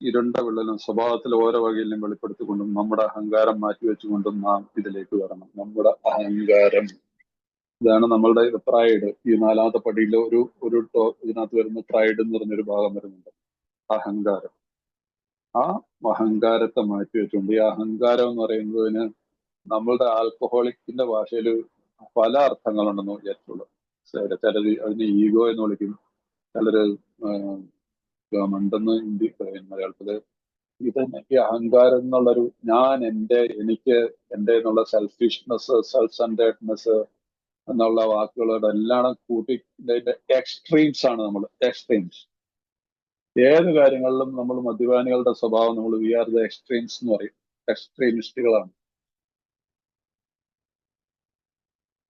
ഇരുണ്ട വിള്ളലും സ്വഭാവത്തിൽ ഓരോ വകയിലും വെളിപ്പെടുത്തിക്കൊണ്ടും നമ്മുടെ അഹങ്കാരം മാറ്റിവെച്ചുകൊണ്ടും നാം ഇതിലേക്ക് വരണം. നമ്മുടെ അഹങ്കാരം, ഇതാണ് നമ്മളുടെ പ്രൈഡ്. ഈ 4ാമത്തെ പടിയിൽ ഇതിനകത്ത് വരുന്ന പ്രൈഡ് എന്ന് പറഞ്ഞൊരു ഭാഗം വരുന്നുണ്ട്, അഹങ്കാരം. ആ അഹങ്കാരത്തെ മാറ്റിവെച്ചുകൊണ്ട്, ഈ അഹങ്കാരം എന്ന് പറയുന്നതിന് നമ്മളുടെ ആൽക്കഹോളിക്കിന്റെ ഭാഷയിൽ പല അർത്ഥങ്ങളുണ്ടെന്ന് വിചാരിച്ചുള്ളൂ. ചിലര് അതിന് ഈഗോ എന്ന് വിളിക്കും, ചിലര് മണ്ടെന്ന് ഹിന്ദി പറയും, മലയാളത്തില് ഇതന്നെ. ഈ അഹങ്കാരം എന്നുള്ളൊരു ഞാൻ, എനിക്ക്, എന്നുള്ള സെൽഫിഷ്നെസ്, സെൽഫ് സെന്റേഡ്നെസ് എന്നുള്ള വാക്കുകളുടെ എല്ലാം കൂട്ടി എക്സ്ട്രീംസ് ആണ് നമ്മൾ. എക്സ്ട്രീംസ് ഏത് കാര്യങ്ങളിലും നമ്മൾ മദ്യപാനികളുടെ സ്വഭാവം നമ്മൾ വി ആർ ദ എക്സ്ട്രീംസ് എന്ന് പറയും. എക്സ്ട്രീമിസ്റ്റുകളാണ്.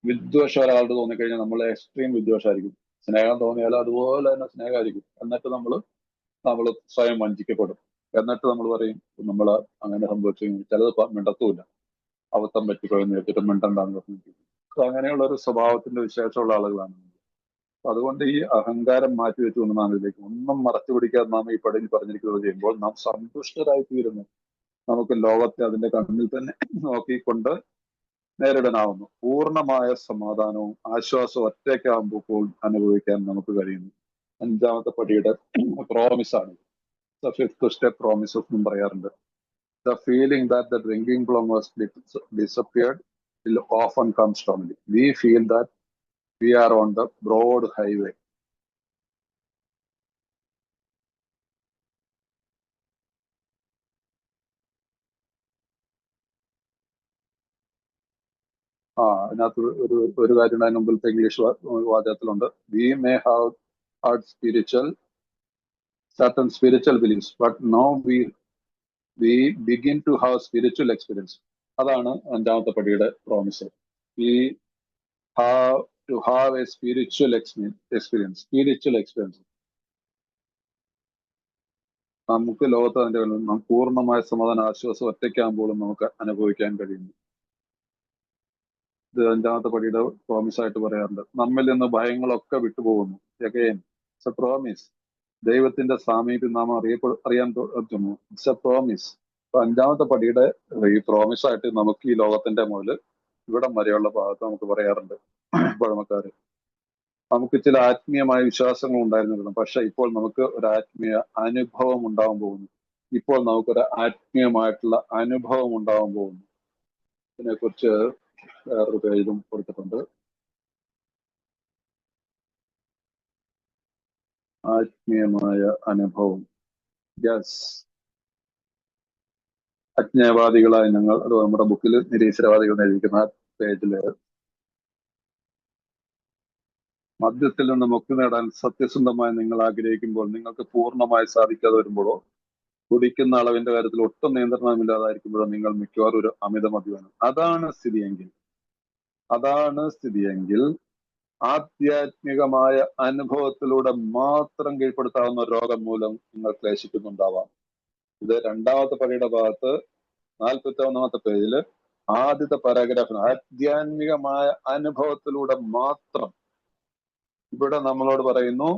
വിദ്വേഷം ഒരാളുടെ തോന്നിക്കഴിഞ്ഞാൽ നമ്മൾ എക്സ്ട്രീം വിദ്വേഷമായിരിക്കും. സ്നേഹം തോന്നിയാൽ അതുപോലെ തന്നെ സ്നേഹമായിരിക്കും. എന്നിട്ട് നമ്മൾ സ്വയം വഞ്ചിക്കപ്പെടും. എന്നിട്ട് നമ്മൾ പറയും നമ്മൾ അങ്ങനെ സംഭവിച്ചു, ചിലത് മിണ്ടത്തുമില്ല, അബദ്ധം പറ്റിപ്പോയെന്ന് വെച്ചിട്ട് മിണ്ടണ്ടാന്ന് പറഞ്ഞു. അങ്ങനെയുള്ള ഒരു സ്വഭാവത്തിന്റെ വിശേഷമുള്ള ആളുകളാണ്. അതുകൊണ്ട് ഈ അഹങ്കാരം മാറ്റിവെച്ചുകൊണ്ട് നാം ഇതിലേക്ക് ഒന്നും മറച്ചു പിടിക്കാതെ നാം ഈ പടിയിൽ പറഞ്ഞിരിക്കുന്നത് ചെയ്യുമ്പോൾ നാം സന്തുഷ്ടരായി തീരുന്നു. നമുക്ക് ലോകത്തെ അതിന്റെ കണ്ണിൽ തന്നെ നോക്കിക്കൊണ്ട് നേരിടാനാവുന്നു. പൂർണ്ണമായ സമാധാനവും ആശ്വാസവും ഒറ്റയ്ക്കാകുമ്പോൾ അനുഭവിക്കാൻ നമുക്ക് കഴിയുന്നു. 5ാമത്തെ പടിയുടെ പ്രോമിസാണ്. ദ 5th സ്റ്റെപ്പ് പ്രോമിസസ് എന്നും പറയാറുണ്ട്. The feeling that the drinking problem was disappeared will often come strongly. We feel that we are on the broad highway. അതിനകത്ത് ഒരു കാര്യം അതിന് മുമ്പിലത്തെ English വാചകത്തിലുണ്ട്. We may have had certain spiritual beliefs, but now we begin to have spiritual experience. അതാണ് 5ാമത്തെ പടിയുടെ promise. We have to have a spiritual experience. നമുക്ക് ലോകത്ത് അതിന്റെ പൂർണ്ണമായ സമാധാന ആശ്വാസം ഒറ്റയ്ക്കാകുമ്പോഴും നമുക്ക് അനുഭവിക്കാൻ കഴിയുന്നു. ഇത് 5ാമത്തെ പടിയുടെ പ്രോമിസ് ആയിട്ട് പറയാറുണ്ട്. നമ്മിൽ നിന്ന് ഭയങ്ങളൊക്കെ വിട്ടുപോകുന്നു. Again, it's a promise. ദൈവത്തിന്റെ സാമീപ്യം നാം അറിയാൻ പറ്റുന്നു. It's a promise. 5ാമത്തെ പടിയുടെ ഈ പ്രോമിസ് ആയിട്ട് നമുക്ക് ഈ ലോകത്തിന്റെ മുതൽ ഇവിടം വരെയുള്ള ഭാഗത്ത് നമുക്ക് പറയാറുണ്ട് പഴമക്കാര്. നമുക്ക് ചില ആത്മീയമായ വിശ്വാസങ്ങൾ ഉണ്ടായിരുന്നിരുന്നു, പക്ഷെ ഇപ്പോൾ നമുക്ക് ഒരു ആത്മീയ അനുഭവം ഉണ്ടാവാൻ പോകുന്നു. ഇപ്പോൾ നമുക്കൊരു ആത്മീയമായിട്ടുള്ള അനുഭവം ഉണ്ടാവാൻ പോകുന്നു. ഇതിനെക്കുറിച്ച് വേറൊരു പേജിലും കൊടുത്തിട്ടുണ്ട്. ആത്മീയമായ അനുഭവം. യെസ്, അജ്ഞേയവാദികളായി ഞങ്ങൾ, അത് നമ്മുടെ ബുക്കിൽ നിരീശ്വരവാദികൾ എഴുതിയിരിക്കുന്ന പേജില്, മദ്യത്തിൽ നിന്ന് മുക്തി നേടാൻ സത്യസന്ധമായി നിങ്ങൾ ആഗ്രഹിക്കുമ്പോൾ നിങ്ങൾക്ക് പൂർണ്ണമായി സാധിക്കാതെ വരുമ്പോഴോ കുടിക്കുന്ന അളവിന്റെ കാര്യത്തിൽ ഒട്ടും നിയന്ത്രണമില്ലാതായിരിക്കുമ്പോഴോ നിങ്ങൾ മിക്കവാറും ഒരു അമിത മദ്യപാനം. അതാണ് സ്ഥിതിയെങ്കിൽ ആധ്യാത്മികമായ അനുഭവത്തിലൂടെ മാത്രം കീഴ്പ്പെടുത്താവുന്ന രോഗം മൂലം നിങ്ങൾ ക്ലേശിക്കുന്നുണ്ടാവാം. ഇത് 2ാമത്തെ പടിയുടെ ഭാഗത്ത് 41ാമത്തെ പേജില് ആദ്യത്തെ പാരാഗ്രാഫിന് ആധ്യാത്മികമായ അനുഭവത്തിലൂടെ മാത്രം. ഇവിടെ നമ്മളോട് പറയുന്നു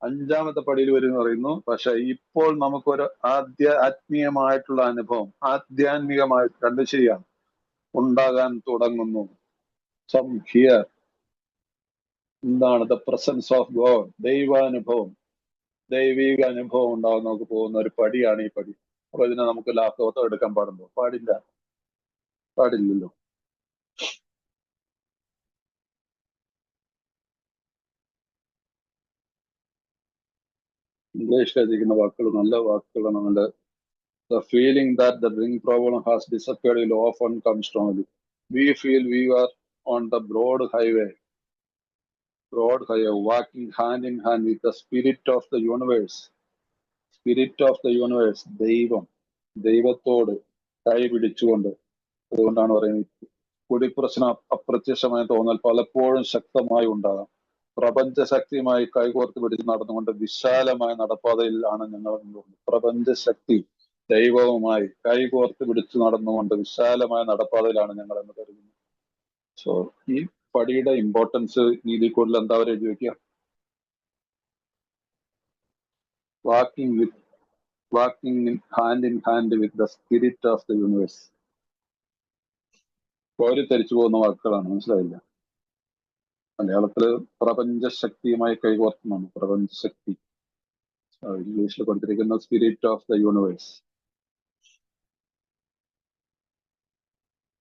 5ാമത്തെ പടിയിൽ വരുമെന്ന് പറയുന്നു. പക്ഷെ ഇപ്പോൾ നമുക്കൊരു ആത്മീയമായിട്ടുള്ള അനുഭവം, ആധ്യാത്മികമായി രണ്ട് ശരിയാണ്, ഉണ്ടാകാൻ തുടങ്ങുന്നു. Some here. എന്താണ്? The presence of God. ദൈവാനുഭവം, ദൈവിക അനുഭവം ഉണ്ടാകാൻ നമുക്ക് പോകുന്ന ഒരു പടിയാണ് ഈ പടി. അപ്പൊ ഇതിനെ നമുക്ക് ലാഘവത്തോ എടുക്കാൻ പാടുണ്ടോ? പാടില്ലല്ലോ. ഇംഗ്ലീഷിൽ എഴുതിക്കുന്ന വാക്കുകൾ നല്ല വാക്കുകളാണ്. നമ്മുടെ The feeling that the drink problem has disappeared will often come strongly. We feel we are on the broad highway, walking hand in hand with the spirit of the universe. ദൈവത്തോട് കൈ പിടിച്ചുകൊണ്ട്. അതുകൊണ്ടാണ് പറയുന്നത് കുടിപ്രശ്നം അപ്രത്യക്ഷമായ തോന്നൽ പലപ്പോഴും ശക്തമായി ഉണ്ടാകാം. പ്രപഞ്ച ശക്തിയുമായി കൈകോർത്ത് പിടിച്ച് നടന്നുകൊണ്ട് വിശാലമായ നടപ്പാതയിലാണ് ഞങ്ങൾ. പ്രപഞ്ചശക്തി ദൈവവുമായി കൈകോർത്ത് പിടിച്ചു നടന്നുകൊണ്ട് വിശാലമായ നടപ്പാതയിലാണ് ഞങ്ങൾ എന്ന് കരുതുന്നു. സോ ഈ പടിയുടെ ഇമ്പോർട്ടൻസ് ഇതിൽ കൂടുതൽ എന്താ എഴുതി വെക്കുക? walking in hand with the spirit of the universe. കോരിത്തരിച്ചു പോകുന്ന വാക്കുകളാണ്, മനസ്സിലായില്ല? മലയാളത്തില് പ്രപഞ്ചശക്തിയുമായി കൈകോർത്തുമാണ്. പ്രപഞ്ചശക്തി ഇംഗ്ലീഷിൽ കൊടുത്തിരിക്കുന്ന സ്പിരിറ്റ് ഓഫ് ദ യൂണിവേഴ്സ്.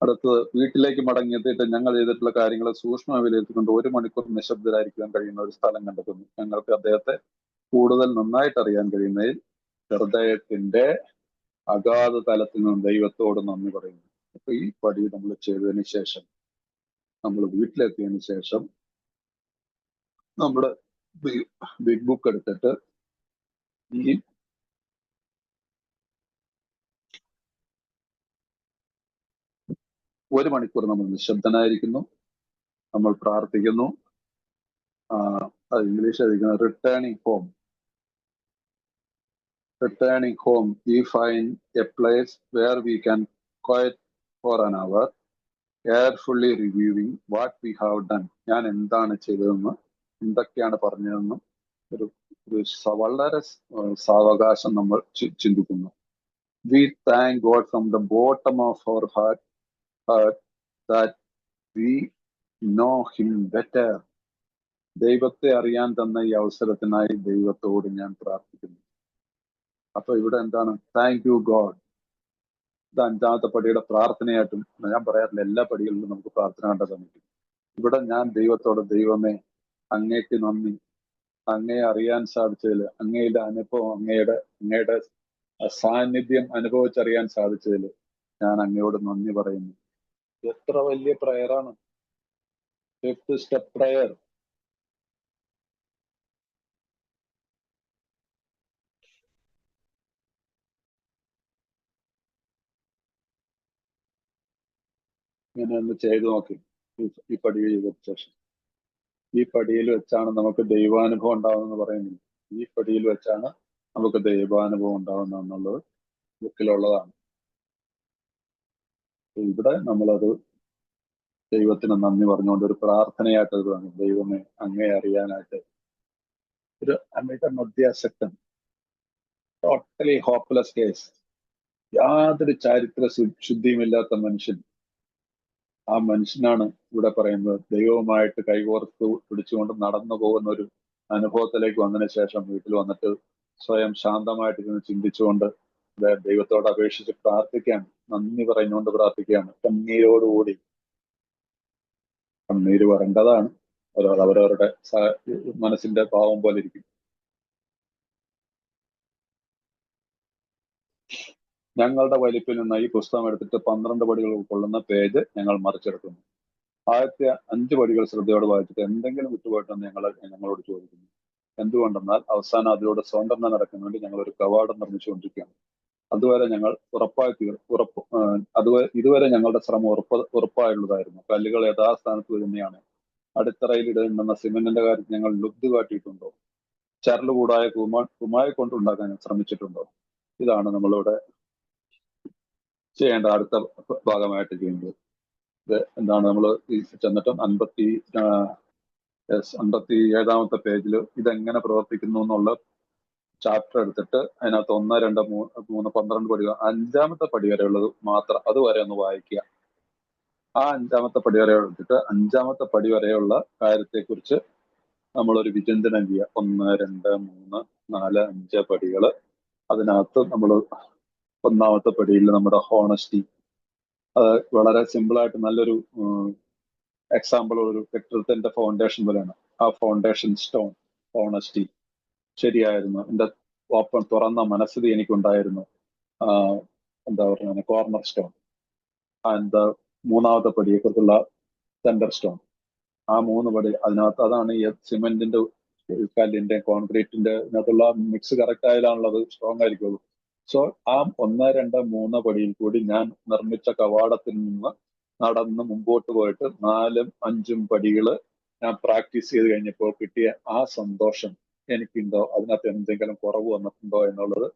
അടുത്തത്, വീട്ടിലേക്ക് മടങ്ങിയെത്തിയിട്ട് ഞങ്ങൾ ചെയ്തിട്ടുള്ള കാര്യങ്ങളെ സൂക്ഷ്മ വിലയിരുത്തിക്കൊണ്ട് 1 മണിക്കൂർ നിശബ്ദരായിരിക്കാൻ കഴിയുന്ന ഒരു സ്ഥലം കണ്ടെത്തുന്നു. ഞങ്ങൾക്ക് അദ്ദേഹത്തെ കൂടുതൽ നന്നായിട്ട് അറിയാൻ കഴിയുന്നതിൽ ഹൃദയത്തിന്റെ അഗാധ തലത്തിൽ നിന്ന് ദൈവത്തോട് നന്ദി പറയുന്നു. അപ്പൊ ഈ പടി നമ്മൾ ചെയ്തതിന് ശേഷം, നമ്മൾ വീട്ടിലെത്തിയതിനു ശേഷം നമ്മുടെ ബിഗ് ബുക്ക് എടുത്തിട്ട് ഈ 1 മണിക്കൂർ നമ്മൾ നിശബ്ദനായിരിക്കുന്നു, നമ്മൾ പ്രാർത്ഥിക്കുന്നു. അത് ഇംഗ്ലീഷ് എഴുതിക്കുന്നത് returning home. Returning home, we find a place where we can quiet for an hour, carefully reviewing what we have done. ഞാൻ എന്താണ് ചെയ്തതെന്ന്, എന്തൊക്കെയാണ് പറഞ്ഞതെന്നും ഒരു വളരെ സാവകാശം നമ്മൾ ചിന്തിക്കുന്നു. We thank God from the bottom of our heart that we know Him better. ദൈവത്തെ അറിയാൻ തന്ന ഈ അവസരത്തിനായി ദൈവത്തോട് ഞാൻ പ്രാർത്ഥിക്കുന്നു. അപ്പൊ ഇവിടെ എന്താണ്? Thank you God. ഇത് 5ാമത്തെ പടിയുടെ പ്രാർത്ഥനയായിട്ടും ഞാൻ പറയാറില്ല, എല്ലാ പടികളിലും നമുക്ക് പ്രാർത്ഥന കണ്ടെത്താൻ പറ്റും. ഇവിടെ ഞാൻ ദൈവത്തോട്, ദൈവമേ അങ്ങേക്ക് നന്ദി, അങ്ങയെ അറിയാൻ സാധിച്ചതിൽ, അങ്ങയുടെ അനുഭവം, അങ്ങയുടെ സാന്നിധ്യം അനുഭവിച്ചറിയാൻ സാധിച്ചതിൽ ഞാൻ അങ്ങയോട് നന്ദി പറയുന്നു. എത്ര വലിയ പ്രയറാണ്! 5th step prayer. ഇങ്ങനെ ഒന്ന് ചെയ്തു നോക്കി. ഈ പടി ചെയ്ത ശേഷം, ഈ പടിയിൽ വെച്ചാണ് നമുക്ക് ദൈവാനുഭവം ഉണ്ടാവുമെന്ന് പറയുന്നത്. ഈ പടിയിൽ വെച്ചാണ് നമുക്ക് ദൈവാനുഭവം ഉണ്ടാവുന്നത് എന്നുള്ളത് ബുക്കിലുള്ളതാണ്. ഇവിടെ നമ്മളത് ദൈവത്തിന് നന്ദി പറഞ്ഞുകൊണ്ട് ഒരു പ്രാർത്ഥനയായിട്ട് അത് പറഞ്ഞു. ദൈവമേ അങ്ങേ അറിയാനായിട്ട്. ഒരു അമിത മദ്യാസക്തൻ, ടോട്ടലി ഹോപ്പ്ലെസ് കേസ്, യാതൊരു ചാരിത്ര ശുദ്ധിയുമില്ലാത്ത മനുഷ്യൻ. ആ മനുഷ്യനാണ് ഇവിടെ പറയുന്നത് ദൈവവുമായിട്ട് കൈകോർത്ത് പിടിച്ചുകൊണ്ട് നടന്നു പോകുന്ന ഒരു അനുഭവത്തിലേക്ക് വന്നതിന് ശേഷം വീട്ടിൽ വന്നിട്ട് സ്വയം ശാന്തമായിട്ടിരുന്ന് ചിന്തിച്ചുകൊണ്ട് ദൈവത്തോട് അപേക്ഷിച്ച് പ്രാർത്ഥിക്കുകയാണ്, നന്ദി പറഞ്ഞുകൊണ്ട് പ്രാർത്ഥിക്കുകയാണ്. കണ്ണീരോടുകൂടി. കണ്ണീര് വരേണ്ടതാണ്, അവരവരുടെ മനസ്സിന്റെ ഭാവം പോലെ ഇരിക്കും. ഞങ്ങളുടെ വലിപ്പിൽ നിന്ന് ഈ പുസ്തകം എടുത്തിട്ട് 12 പടികൾ ഉൾക്കൊള്ളുന്ന പേജ് ഞങ്ങൾ മറിച്ചെടുക്കുന്നു. ആദ്യത്തെ 5 പടികൾ ശ്രദ്ധയോടെ വായിച്ചിട്ട് എന്തെങ്കിലും വിട്ടുപോയിട്ടെന്ന് ഞങ്ങളോട് ചോദിക്കുന്നു. എന്തുകൊണ്ടെന്നാൽ അവസാനം അതിലൂടെ സ്വതന്ത്രത നടക്കാൻ വേണ്ടി ഞങ്ങൾ ഒരു കവാടം നിർമ്മിച്ചുകൊണ്ടിരിക്കുകയാണ്. അതുവരെ ഞങ്ങൾ ഇതുവരെ ഞങ്ങളുടെ ശ്രമം ഉറപ്പായുള്ളതായിരുന്നു. കല്ലുകൾ യഥാസ്ഥാനത്ത് തന്നെയാണ്. അടിത്തറയിൽ ഇടുന്ന സിമെന്റിന്റെ കാര്യത്തിൽ ഞങ്ങൾ ലുബ്ധ കാട്ടിയിട്ടുണ്ടോ? ചരലുകൂടായ കുമായി കൊണ്ടുണ്ടാക്കാൻ ശ്രമിച്ചിട്ടുണ്ടോ? ഇതാണ് നമ്മളിവിടെ ചെയ്യേണ്ട അടുത്ത ഭാഗമായിട്ട് ചെയ്യുന്നത്. ഇത് എന്താണ് നമ്മൾ ചെന്നിട്ടും 57ാമത്തെ പേജിൽ ഇതെങ്ങനെ പ്രവർത്തിക്കുന്നു എന്നുള്ള ചാപ്റ്റർ എടുത്തിട്ട് അതിനകത്ത് 1, 2, 3, 12 പടികൾ, 5ാമത്തെ പടി വരെ ഉള്ളത് മാത്രം അതുവരെ ഒന്ന് വായിക്കുക. ആ 5ാമത്തെ പടി വരെ എടുത്തിട്ട് 5ാമത്തെ പടി വരെയുള്ള കാര്യത്തെക്കുറിച്ച് നമ്മളൊരു വിചിന്തനം ചെയ്യുക. 1, 2, 3, 4, 5 പടികള്. അതിനകത്ത് നമ്മൾ 1ാമത്തെ പടിയിൽ നമ്മുടെ ഹോണസ്റ്റി, അത് വളരെ സിമ്പിളായിട്ട് നല്ലൊരു എക്സാമ്പിൾ, ഒരു കെട്ടിടത്തിന്റെ ഫൗണ്ടേഷൻ പോലെയാണ്. ആ ഫൗണ്ടേഷൻ സ്റ്റോൺ ഹോണസ്റ്റി. ശരിയായിരുന്നു, എൻ്റെ തുറന്ന മനസ്ഥിതി എനിക്കുണ്ടായിരുന്നു. എന്താ പറയുക, കോർണർ സ്റ്റോൺ. ആൻഡ് 3ാമത്തെ പടിയെക്കുറിച്ചുള്ള സെന്റർ സ്റ്റോൺ. ആ 3 പടി അതിനകത്ത്, അതാണ് ഈ സിമെന്റിന്റെ, കല്ലിന്റെ, കോൺക്രീറ്റിന്റെ ഇതിനകത്തുള്ള മിക്സ് കറക്റ്റ് ആയാലാണല്ലോ അത് സ്ട്രോങ് ആയിരിക്കുള്ളൂ. സോ ആ 1, 2, 3 പടിയിൽ കൂടി ഞാൻ നിർമ്മിച്ച കവാടത്തിൽ നിന്ന് നടന്ന് മുമ്പോട്ട് പോയിട്ട് 4ഉം 5ഉം പടികള് ഞാൻ പ്രാക്ടീസ് ചെയ്ത് കഴിഞ്ഞപ്പോൾ കിട്ടിയ ആ സന്തോഷം എനിക്കുണ്ടോ? അതിനകത്ത് എന്തെങ്കിലും കുറവ് വന്നിട്ടുണ്ടോ എന്നുള്ളത്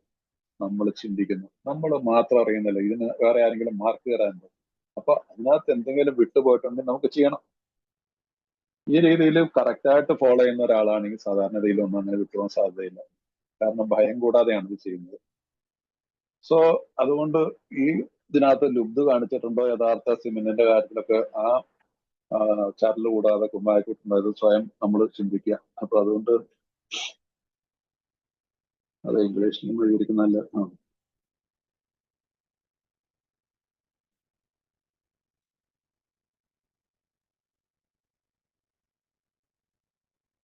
നമ്മൾ ചിന്തിക്കുന്നു. നമ്മൾ മാത്രം അറിയുന്നില്ല, ഇതിന് വേറെ ആരെങ്കിലും മാർക്ക് തരാനുണ്ടോ? അപ്പൊ അതിനകത്ത് എന്തെങ്കിലും വിട്ടുപോയിട്ടുണ്ടെങ്കിൽ നമുക്ക് ചെയ്യണം. ഈ രീതിയിൽ കറക്റ്റായിട്ട് ഫോളോ ചെയ്യുന്ന ഒരാളാണെങ്കിൽ സാധാരണ രീതിയിലൊന്നും അങ്ങനെ വിട്ടുപോകാൻ സാധ്യതയില്ല. കാരണം ഭയം കൂടാതെയാണ് ഇത് ചെയ്യുന്നത്. സോ അതുകൊണ്ട് ഈ ഇതിനകത്ത് ലുബ്ധ് കാണിച്ചിട്ടുണ്ടോ യഥാർത്ഥ സിമെന്റിന്റെ കാര്യത്തിലൊക്കെ ആ ചരല് കൂടാതെ കുമ്മായിക്കുണ്ടായത് സ്വയം നമ്മൾ ചിന്തിക്കുക. അപ്പൊ അതുകൊണ്ട് അത് ഇംഗ്ലീഷിൽ എഴുതിയിരിക്കുന്നല്ല.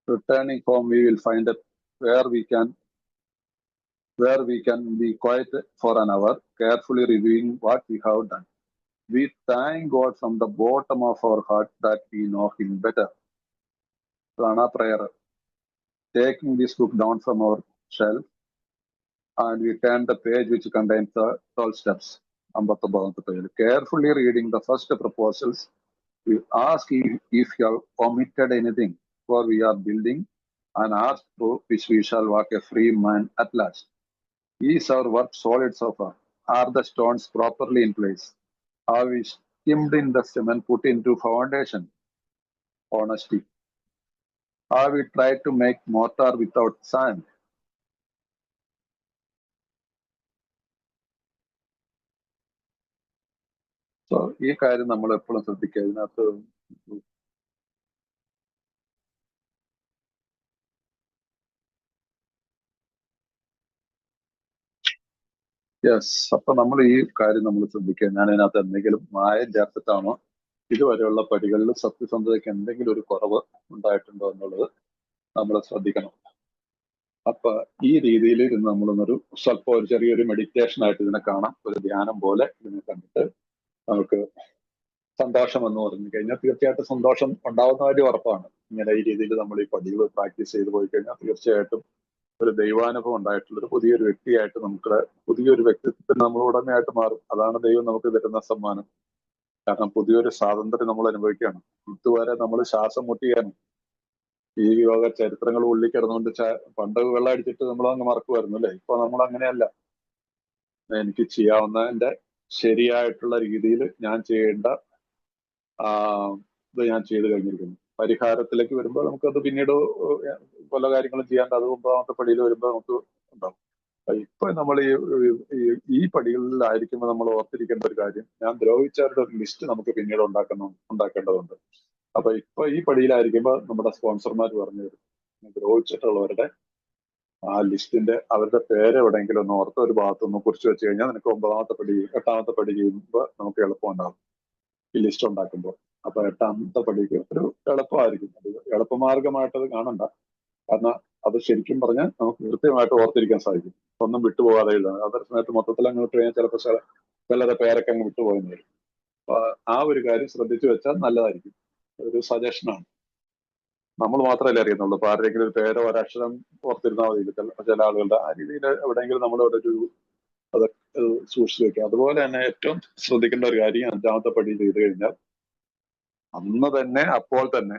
Returning home, we will find it where we can be quiet for an hour, carefully reviewing what we have done. We thank God from the bottom of our heart that we know Him better. Prana prayer. Taking this book down from our shelf, and we turn the page which contains the 12 steps. Carefully reading the first proposals, we ask if you have omitted anything, for we are building an arch through which we shall walk a free man at last. Is our work solid so far? Are the stones properly in place? Are we skimmed in the cement put into foundation? Honesty. Have we tried to make mortar without sand? So, ഈ കാര്യം നമ്മൾ എപ്പോഴും ശ്രദ്ധിക്കുക. ഇതിനകത്ത് യെസ്, അപ്പൊ നമ്മൾ ഈ കാര്യം നമ്മൾ ശ്രദ്ധിക്കുക. ഞാൻ അതിനകത്ത് എന്തെങ്കിലും മായം ചേർത്തിട്ടാണോ ഇതുവരെയുള്ള പടികളിൽ സത്യസന്ധതയ്ക്ക് എന്തെങ്കിലും ഒരു കുറവ് ഉണ്ടായിട്ടുണ്ടോ എന്നുള്ളത് നമ്മൾ ശ്രദ്ധിക്കണം. അപ്പൊ ഈ രീതിയിൽ ഇരുന്ന് നമ്മളൊന്നൊരു സ്വല്പം ഒരു ചെറിയൊരു മെഡിറ്റേഷൻ ആയിട്ട് ഇതിനെ കാണാം, ഒരു ധ്യാനം പോലെ ഇതിനെ കണ്ടിട്ട് നമുക്ക് സന്തോഷം എന്ന് പറഞ്ഞു കഴിഞ്ഞാൽ തീർച്ചയായിട്ടും സന്തോഷം ഉണ്ടാവുന്ന കാര്യം ഉറപ്പാണ്. ഇങ്ങനെ ഈ രീതിയിൽ നമ്മൾ ഈ പടികൾ പ്രാക്ടീസ് ചെയ്ത് പോയി കഴിഞ്ഞാൽ തീർച്ചയായിട്ടും ഒരു ദൈവാനുഭവം ഉണ്ടായിട്ടുള്ള ഒരു പുതിയൊരു വ്യക്തിയായിട്ട് നമുക്ക് പുതിയൊരു വ്യക്തിത്വത്തിന് നമ്മൾ ഉടമയായിട്ട് മാറും. അതാണ് ദൈവം നമുക്ക് തരുന്ന സമ്മാനം. കാരണം പുതിയൊരു സ്വാതന്ത്ര്യം നമ്മൾ അനുഭവിക്കുകയാണ്. ഇതുവരെ നമ്മൾ ശ്വാസം മുട്ടിയാണ് ഈ യോഗ ചരിത്രങ്ങൾ ഉള്ളിൽ കിടന്നുകൊണ്ട് പണ്ട് വെള്ളം അടിച്ചിട്ട് നമ്മൾ അങ്ങ് മറക്കുമായിരുന്നു അല്ലേ. ഇപ്പൊ നമ്മൾ അങ്ങനെയല്ല. എനിക്ക് ചെയ്യാവുന്നതിന്റെ ശരിയായിട്ടുള്ള രീതിയിൽ ഞാൻ ചെയ്യേണ്ട ഇത് ഞാൻ ചെയ്തു കഴിഞ്ഞിരിക്കുന്നു. പരിഹാരത്തിലേക്ക് വരുമ്പോൾ നമുക്കത് പിന്നീട് പല കാര്യങ്ങളും ചെയ്യാണ്ട് അത് 9ാമത്തെ പടിയിൽ വരുമ്പോൾ നമുക്ക് ഉണ്ടാവും. ഇപ്പൊ നമ്മൾ ഈ പടികളിലായിരിക്കുമ്പോൾ നമ്മൾ ഓർത്തിരിക്കേണ്ട ഒരു കാര്യം, ഞാൻ ദ്രോഹിച്ചവരുടെ ഒരു ലിസ്റ്റ് നമുക്ക് പിന്നീട് ഉണ്ടാക്കേണ്ടതുണ്ട്. അപ്പൊ ഇപ്പൊ ഈ പടിയിലായിരിക്കുമ്പോൾ നമ്മുടെ സ്പോൺസർമാർ പറഞ്ഞു തരും, ദ്രോഹിച്ചിട്ടുള്ളവരുടെ ആ ലിസ്റ്റിന്റെ അവരുടെ പേര് എവിടെയെങ്കിലും ഒന്ന് ഓർത്ത് ഒരു ഭാഗത്തൊന്ന് കുറിച്ച് വെച്ച് കഴിഞ്ഞാൽ നിനക്ക് 9ാമത്തെ പടി 8ാമത്തെ പടി ചെയ്യുമ്പോൾ നമുക്ക് എളുപ്പം ഉണ്ടാകും ഈ ലിസ്റ്റ് ഉണ്ടാക്കുമ്പോൾ. അപ്പൊ 8ാമത്തെ പടിക്ക് ഒരു എളുപ്പമായിരിക്കും. അത് എളുപ്പമാർഗമായിട്ട് അത് കാണണ്ട. കാരണം അത് ശരിക്കും പറഞ്ഞാൽ നമുക്ക് കൃത്യമായിട്ട് ഓർത്തിരിക്കാൻ സാധിക്കും. ഒന്നും വിട്ടുപോകാതെ എഴുതാം. അതേ സമയത്ത് മൊത്തത്തിൽ അങ്ങോട്ട് കഴിഞ്ഞാൽ ചിലപ്പോൾ ചിലരുടെ പേരൊക്കെ അങ്ങ് വിട്ടുപോയെന്ന് വരും. അപ്പൊ ആ ഒരു കാര്യം ശ്രദ്ധിച്ചു വെച്ചാൽ നല്ലതായിരിക്കും. ഒരു സജഷനാണ്. നമ്മൾ മാത്രമല്ലേ അറിയുന്നുള്ളൂ. അപ്പൊ ആരുടെയെങ്കിലും ഒരു പേരോ ഒരക്ഷരം ഓർത്തിരുന്നാൽ മതി. ചില ആളുകളുടെ ആ രീതിയിൽ എവിടെയെങ്കിലും നമ്മളവിടെ ഒരു അതൊക്കെ സൂക്ഷിച്ചു വെക്കുക. അതുപോലെ തന്നെ ഏറ്റവും ശ്രദ്ധിക്കേണ്ട ഒരു കാര്യം 5ാമത്തെ പടി ചെയ്ത് കഴിഞ്ഞാൽ അന്ന് തന്നെ അപ്പോൾ തന്നെ